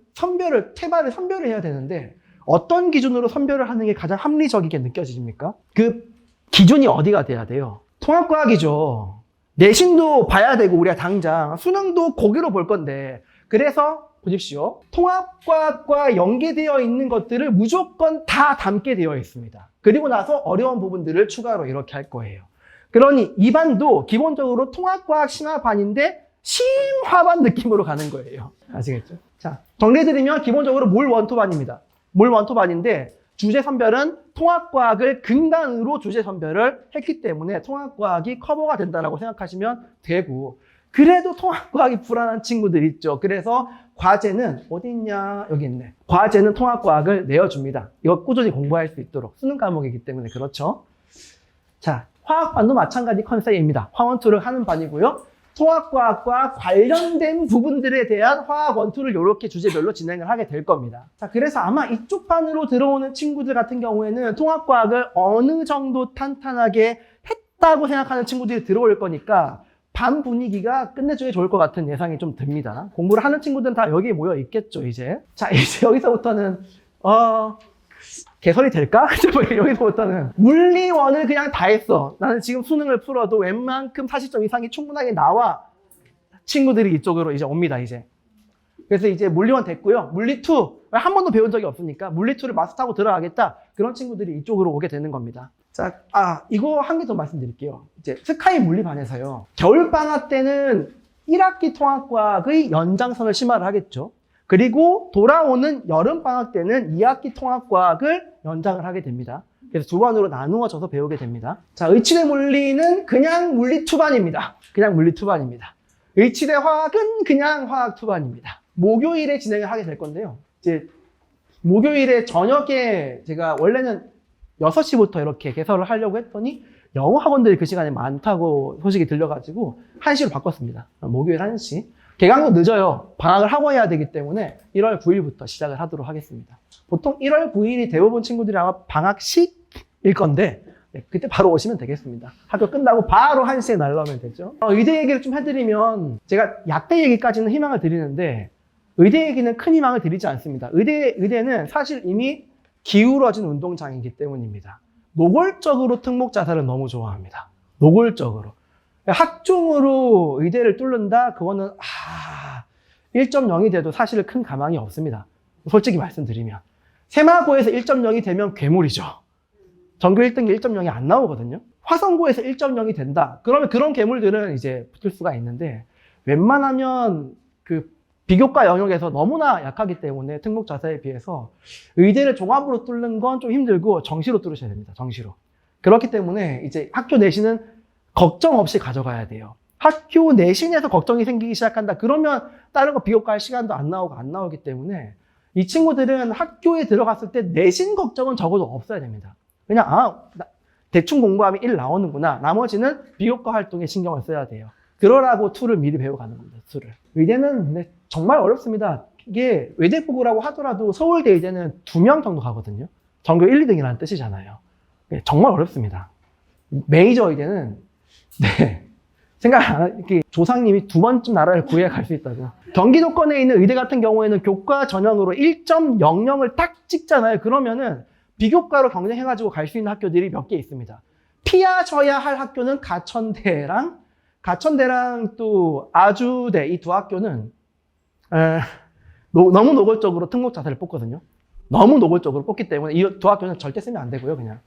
태반을 선별을 해야 되는데 어떤 기준으로 선별을 하는 게 가장 합리적이게 느껴집니까? 그 기준이 어디가 돼야 돼요? 통합과학이죠. 내신도 봐야 되고 우리가 당장 수능도 거기로 볼 건데, 그래서 보십시오. 통합과학과 연계되어 있는 것들을 무조건 다 담게 되어 있습니다. 그리고 나서 어려운 부분들을 추가로 이렇게 할 거예요. 그러니 이 반도 기본적으로 통합과학 심화반인데 심화반 느낌으로 가는 거예요. 아시겠죠? 자, 정리해드리면 기본적으로 물 원토반입니다. 물 원토반인데 주제 선별은 통합과학을 근간으로 주제 선별을 했기 때문에 통합과학이 커버가 된다고 생각하시면 되고, 그래도 통합과학이 불안한 친구들 있죠. 그래서 과제는 어디 있냐? 여기 있네. 과제는 통합과학을 내어줍니다. 이거 꾸준히 공부할 수 있도록. 수능 과목이기 때문에 그렇죠. 자, 화학반도 마찬가지 컨셉입니다. 화원2를 하는 반이고요. 통합과학과 관련된 부분들에 대한 화학 1, 2를 이렇게 주제별로 진행을 하게 될 겁니다. 자, 그래서 아마 이쪽 반으로 들어오는 친구들 같은 경우에는 통합과학을 어느 정도 탄탄하게 했다고 생각하는 친구들이 들어올 거니까 반 분위기가 끝내주기 좋을 것 같은 예상이 좀 듭니다. 공부를 하는 친구들은 다 여기에 모여 있겠죠, 이제. 자, 이제 여기서부터는, 개설이 될까? 여기서부터는 물리원을 그냥 다 했어. 나는 지금 수능을 풀어도 웬만큼 40점 이상이 충분하게 나와. 친구들이 이쪽으로 이제 옵니다, 이제. 그래서 이제 물리원 됐고요. 물리2, 한 번도 배운 적이 없으니까 물리2를 마스터하고 들어가겠다. 그런 친구들이 이쪽으로 오게 되는 겁니다. 자, 이거 한 개 더 말씀드릴게요. 이제 스카이 물리반에서요. 겨울방학 때는 1학기 통합과학의 연장선을 심화를 하겠죠. 그리고 돌아오는 여름방학 때는 2학기 통합과학을 연장을 하게 됩니다. 그래서 두 반으로 나누어져서 배우게 됩니다. 자, 의치대 물리는 그냥 물리 2반입니다. 그냥 물리 2반입니다. 의치대 화학은 그냥 화학 2반입니다. 목요일에 진행을 하게 될 건데요. 이제 목요일에 저녁에 제가 원래는 6시부터 이렇게 개설을 하려고 했더니 영어 학원들이 그 시간에 많다고 소식이 들려가지고 1시로 바꿨습니다. 목요일 1시. 개강도 늦어요. 방학을 하고 해야 되기 때문에 1월 9일부터 시작을 하도록 하겠습니다. 보통 1월 9일이 대부분 친구들이 아마 방학식일 건데 그때 바로 오시면 되겠습니다. 학교 끝나고 바로 1시에 날라오면 되죠. 의대 얘기를 좀 해드리면 제가 약대 얘기까지는 희망을 드리는데 의대 얘기는 큰 희망을 드리지 않습니다. 의대는 사실 이미 기울어진 운동장이기 때문입니다. 노골적으로 특목 자살을 너무 좋아합니다. 노골적으로. 학종으로 의대를 뚫는다? 그거는 1.0이 돼도 사실 큰 가망이 없습니다. 솔직히 말씀드리면. 세마고에서 1.0이 되면 괴물이죠. 전교 1등이 1.0이 안 나오거든요. 화성고에서 1.0이 된다. 그러면 그런 괴물들은 이제 붙을 수가 있는데 웬만하면 그 비교과 영역에서 너무나 약하기 때문에 특목 자사에 비해서 의대를 종합으로 뚫는 건 좀 힘들고 정시로 뚫으셔야 됩니다. 정시로. 그렇기 때문에 이제 학교 내신은 걱정 없이 가져가야 돼요. 학교 내신에서 걱정이 생기기 시작한다. 그러면 다른 거 비교과 할 시간도 안 나오기 때문에 이 친구들은 학교에 들어갔을 때 내신 걱정은 적어도 없어야 됩니다. 그냥 대충 공부하면 1 나오는구나. 나머지는 비교과 활동에 신경을 써야 돼요. 그러라고 2를 미리 배워가는 겁니다. 2를. 의대는 정말 어렵습니다. 이게 외대부고라고 하더라도 서울대 의대는 2명 정도 가거든요. 전교 1, 2등이라는 뜻이잖아요. 정말 어렵습니다. 메이저 의대는 이렇게 조상님이 2번쯤 나라를 구해야 갈 수 있다고. 경기도권에 있는 의대 같은 경우에는 교과 전형으로 1.00을 딱 찍잖아요. 그러면은 비교과로 경쟁해가지고 갈 수 있는 학교들이 몇 개 있습니다. 피하셔야 할 학교는 가천대랑 또 아주대, 이 2 학교는 너무 노골적으로 특목자세를 뽑거든요. 너무 노골적으로 뽑기 때문에 이 2 학교는 절대 쓰면 안 되고요. 그냥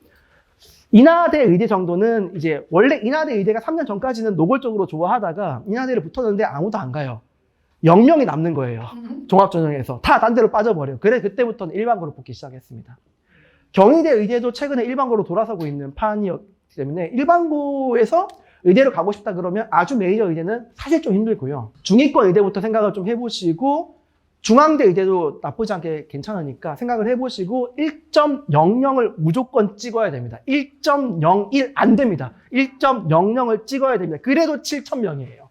인하대 의대 정도는 이제 원래 인하대 의대가 3년 전까지는 노골적으로 좋아하다가 인하대를 붙었는데 아무도 안 가요. 0명이 남는 거예요. 종합전형에서 다 딴 데로 빠져버려요. 그래 그때부터는 일반고로 뽑기 시작했습니다. 경희대 의대도 최근에 일반고로 돌아서고 있는 판이었기 때문에 일반고에서 의대로 가고 싶다 그러면 아주 메이저 의대는 사실 좀 힘들고요. 중위권 의대부터 생각을 좀 해보시고 중앙대 의대도 나쁘지 않게 괜찮으니까 생각을 해보시고 1.00을 무조건 찍어야 됩니다. 1.01 안 됩니다. 1.00을 찍어야 됩니다. 그래도 7,000명이에요.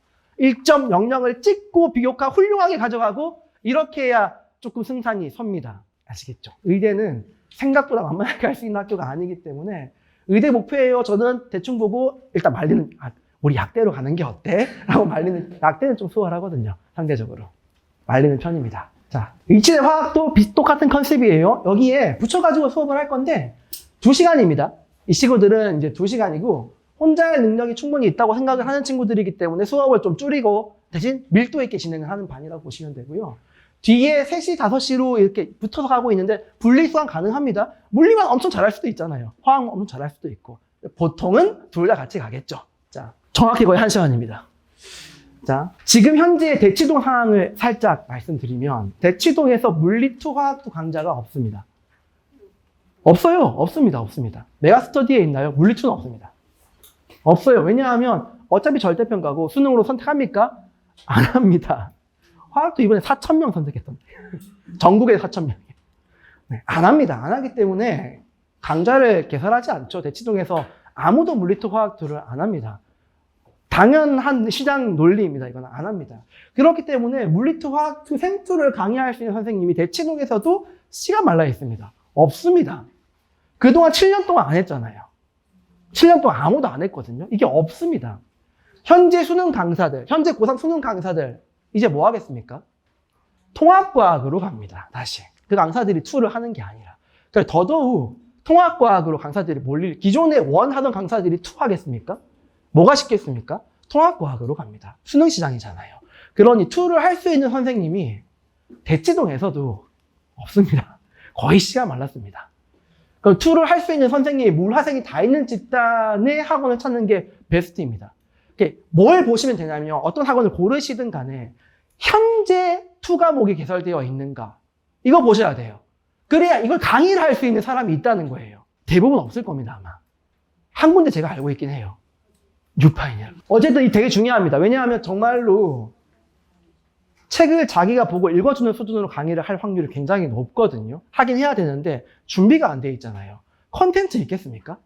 1.00을 찍고 비교과 훌륭하게 가져가고 이렇게 해야 조금 승산이 섭니다. 아시겠죠? 의대는 생각보다 만만하게 할 수 있는 학교가 아니기 때문에 의대 목표예요. 저는 대충 보고 일단 말리는 우리 약대로 가는 게 어때? 라고 말리는 약대는 좀 수월하거든요. 상대적으로. 말리는 편입니다. 자, 이치대 화학도 똑같은 컨셉이에요. 여기에 붙여가지고 수업을 할 건데 2시간입니다. 이 친구들은 이제 2시간이고 혼자 할 능력이 충분히 있다고 생각을 하는 친구들이기 때문에 수업을 좀 줄이고 대신 밀도 있게 진행을 하는 반이라고 보시면 되고요. 뒤에 3시, 5시로 이렇게 붙어서 가고 있는데 분리수강 가능합니다. 물리만 엄청 잘할 수도 있잖아요. 화학만 엄청 잘할 수도 있고. 보통은 둘 다 같이 가겠죠. 자, 정확히 거의 1시간입니다. 자, 지금 현재 대치동 상황을 살짝 말씀드리면 대치동에서 물리2 화학2 강좌가 없습니다. 없어요. 없습니다. 메가스터디에 있나요? 물리2는 없습니다. 없어요. 왜냐하면 어차피 절대평가고 수능으로 선택합니까? 안 합니다. 화학도 이번에 4,000명 선택했던데. 전국에 4,000명이에요. 안 합니다. 안 하기 때문에 강좌를 개설하지 않죠. 대치동에서 아무도 물리2 화학2를 안 합니다. 당연한 시장 논리입니다. 이건 안 합니다. 그렇기 때문에 물리2 화학2 생투를 강의할 수 있는 선생님이 대치동에서도 씨가 말라 있습니다. 없습니다. 그동안 7년 동안 안 했잖아요. 7년 동안 아무도 안 했거든요. 이게 없습니다. 현재 수능 강사들, 현재 고3 수능 강사들 이제 뭐 하겠습니까? 통합과학으로 갑니다. 다시. 그 강사들이 2를 하는 게 아니라. 그러니까 더더욱 통합과학으로 강사들이 몰릴, 기존에 1 하던 강사들이 2 하겠습니까? 뭐가 쉽겠습니까? 통합과학으로 갑니다. 수능 시장이잖아요. 그러니 2를 할 수 있는 선생님이 대치동에서도 없습니다. 거의 씨가 말랐습니다. 그럼 2를 할 수 있는 선생님이 물화생이 다 있는 집단의 학원을 찾는 게 베스트입니다. 뭘 보시면 되냐면 어떤 학원을 고르시든 간에 현재 2 과목이 개설되어 있는가 이거 보셔야 돼요. 그래야 이걸 강의를 할 수 있는 사람이 있다는 거예요. 대부분 없을 겁니다. 아마. 한 군데 제가 알고 있긴 해요. 뉴파이냐. 어쨌든 이 되게 중요합니다. 왜냐하면 정말로 책을 자기가 보고 읽어주는 수준으로 강의를 할 확률이 굉장히 높거든요. 하긴 해야 되는데 준비가 안 돼 있잖아요. 컨텐츠 있겠습니까?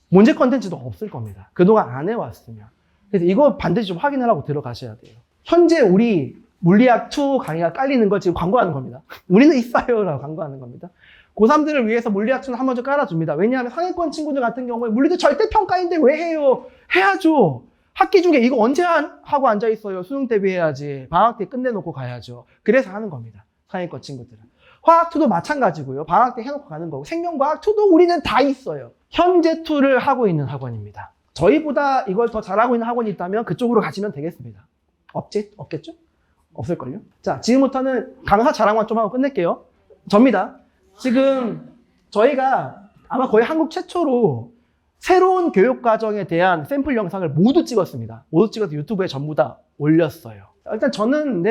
문제 컨텐츠도 없을 겁니다. 그동안 안 해왔으면. 그래서 이거 반드시 좀 확인을 하고 들어가셔야 돼요. 현재 우리 물리학2 강의가 깔리는 걸 지금 광고하는 겁니다. 우리는 있어요 라고 광고하는 겁니다. 고3들을 위해서 물리학2는 한 번 좀 깔아줍니다. 왜냐하면 상위권 친구들 같은 경우에 물리도 절대평가인데 왜 해요? 해야죠. 학기 중에 이거 언제 하고 앉아있어요? 수능 대비해야지. 방학 때 끝내놓고 가야죠. 그래서 하는 겁니다. 상위권 친구들은. 화학2도 마찬가지고요. 방학 때 해놓고 가는 거고 생명과학2도 우리는 다 있어요. 현재 2를 하고 있는 학원입니다. 저희보다 이걸 더 잘하고 있는 학원이 있다면 그쪽으로 가시면 되겠습니다. 없겠죠? 없을걸요? 자, 지금부터는 강사 자랑만 좀 하고 끝낼게요. 접니다. 지금 저희가 아마 거의 한국 최초로 새로운 교육과정에 대한 샘플 영상을 모두 찍었습니다. 모두 찍어서 유튜브에 전부 다 올렸어요. 일단 저는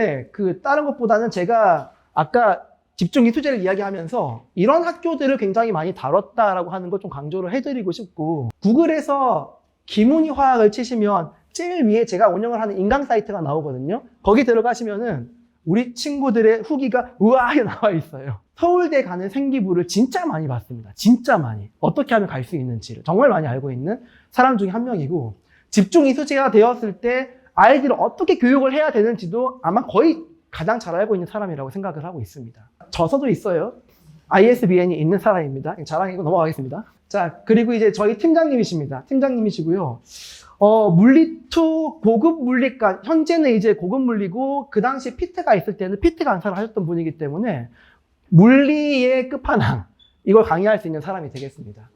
다른 것보다는 제가 아까 집중기 수제를 이야기하면서 이런 학교들을 굉장히 많이 다뤘다라고 하는 걸 좀 강조를 해드리고 싶고 구글에서 김훈희 화학을 치시면 제일 위에 제가 운영을 하는 인강 사이트가 나오거든요. 거기 들어가시면은 우리 친구들의 후기가 우아하게 나와 있어요. 서울대 가는 생기부를 진짜 많이 봤습니다. 진짜 많이. 어떻게 하면 갈 수 있는지를 정말 많이 알고 있는 사람 중에 한 명이고, 집중 이수제가 되었을 때 아이들을 어떻게 교육을 해야 되는지도 아마 거의 가장 잘 알고 있는 사람이라고 생각을 하고 있습니다. 저서도 있어요. ISBN이 있는 사람입니다. 자랑이고 넘어가겠습니다. 자, 그리고 이제 저희 팀장님이십니다. 팀장님이시고요. 물리2 고급 물리과, 현재는 이제 고급 물리고, 그 당시 피트가 있을 때는 피트 강사를 하셨던 분이기 때문에 물리의 끝판왕, 이걸 강의할 수 있는 사람이 되겠습니다.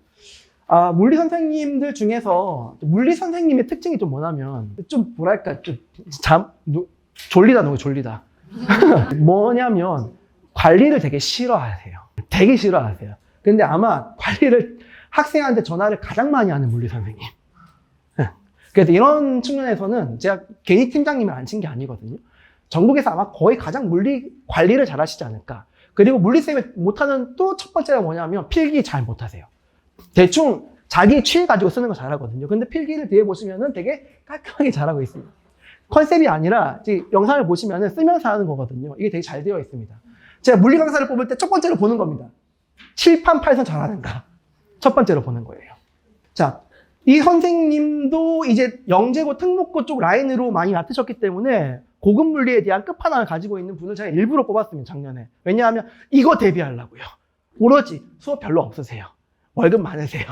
물리 선생님들 중에서 물리 선생님의 특징이 좀 뭐냐면, 좀 뭐랄까, 졸리다, 너무 졸리다. 뭐냐면, 관리를 되게 싫어하세요. 되게 싫어하세요. 근데 아마 관리를 학생한테 전화를 가장 많이 하는 물리 선생님. 그래서 이런 측면에서는 제가 개인 팀장님을 안 친 게 아니거든요. 전국에서 아마 거의 가장 물리 관리를 잘 하시지 않을까. 그리고 물리쌤이 못하는 또 첫 번째가 뭐냐면 필기 잘 못하세요. 대충 자기 취해가지고 쓰는 거 잘하거든요. 근데 필기를 뒤에 보시면은 되게 깔끔하게 잘하고 있습니다. 컨셉이 아니라 영상을 보시면은 쓰면서 하는 거거든요. 이게 되게 잘 되어 있습니다. 제가 물리 강사를 뽑을 때 첫 번째로 보는 겁니다. 7판 8선 잘하는가. 첫 번째로 보는 거예요. 자, 이 선생님도 이제 영재고 특목고 쪽 라인으로 많이 맡으셨기 때문에 고급 물리에 대한 끝판왕을 가지고 있는 분을 제가 일부러 뽑았습니다, 작년에. 왜냐하면 이거 대비하려고요. 오로지 수업 별로 없으세요. 월급 많으세요.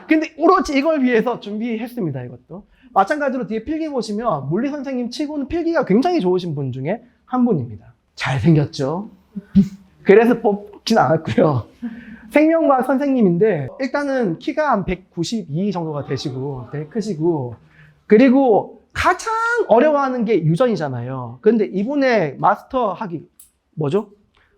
근데 오로지 이걸 위해서 준비했습니다, 이것도. 마찬가지로 뒤에 필기 보시면 물리 선생님 치고는 필기가 굉장히 좋으신 분 중에 한 분입니다. 잘생겼죠? 그래서 뽑진 않았고요. 생명과학 선생님인데 일단은 키가 한 192 정도가 되시고 되게 크시고, 그리고 가장 어려워하는 게 유전이잖아요. 근데 이분의 마스터 학위 뭐죠?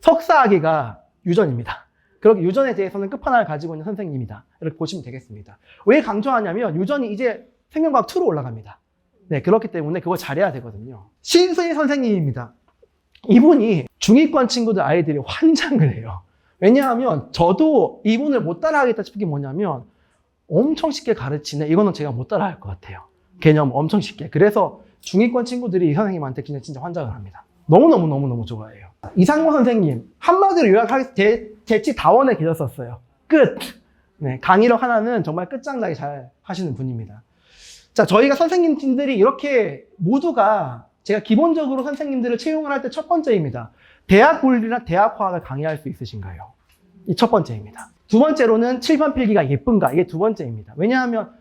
석사 학위가 유전입니다. 그렇게 유전에 대해서는 끝판왕을 가지고 있는 선생님이다. 이렇게 보시면 되겠습니다. 왜 강조하냐면 유전이 이제 생명과학 2로 올라갑니다. 네, 그렇기 때문에 그걸 잘해야 되거든요. 신수희 선생님입니다. 이분이 중위권 친구들 아이들이 환장을 해요. 왜냐하면 저도 이분을 못 따라하겠다 싶은 게 뭐냐면 엄청 쉽게 가르치네. 이거는 제가 못 따라할 것 같아요. 개념 엄청 쉽게. 그래서 중위권 친구들이 이 선생님한테 진짜 환장을 합니다. 너무너무 좋아해요. 이상모 선생님, 한마디로 요약하겠습니다. 재치 다원에 계셨었어요. 끝! 네, 강의력 하나는 정말 끝장나게 잘 하시는 분입니다. 자, 저희가 선생님들이 이렇게 모두가 제가 기본적으로 선생님들을 채용을 할 때 첫 번째입니다. 대학 물리나 대학 화학을 강의할 수 있으신가요? 이 첫 번째입니다. 두 번째로는 칠판 필기가 예쁜가? 이게 두 번째입니다. 왜냐하면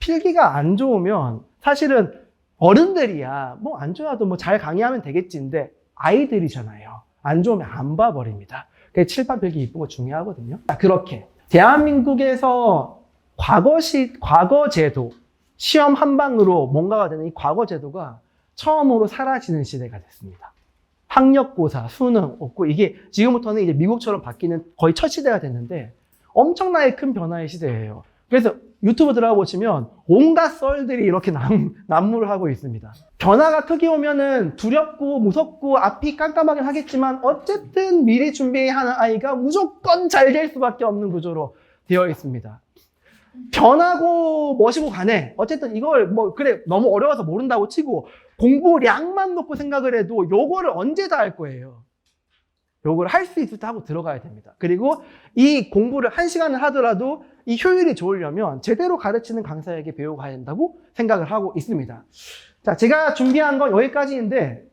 필기가 안 좋으면 사실은 어른들이야 뭐 안 좋아도 뭐 잘 강의하면 되겠지인데 아이들이잖아요. 안 좋으면 안 봐버립니다. 그래서 칠판 필기 예쁜 거 중요하거든요. 자, 그렇게 대한민국에서 과거 제도, 시험 한 방으로 뭔가가 되는 이 과거 제도가 처음으로 사라지는 시대가 됐습니다. 학력고사, 수능 없고 이게 지금부터는 이제 미국처럼 바뀌는 거의 첫 시대가 됐는데 엄청나게 큰 변화의 시대예요. 그래서 유튜브 들어가 보시면 온갖 썰들이 이렇게 난무를 하고 있습니다. 변화가 크게 오면은 두렵고 무섭고 앞이 깜깜하긴 하겠지만 어쨌든 미리 준비하는 아이가 무조건 잘 될 수밖에 없는 구조로 되어 있습니다. 변하고 멋이고 가네. 어쨌든 이걸 뭐 그래 너무 어려워서 모른다고 치고 공부량만 놓고 생각을 해도 요거를 언제 다 할 거예요. 요거를 할 수 있을 때 하고 들어가야 됩니다. 그리고 이 공부를 1시간을 하더라도 이 효율이 좋으려면 제대로 가르치는 강사에게 배우고 가야 된다고 생각을 하고 있습니다. 자, 제가 준비한 건 여기까지인데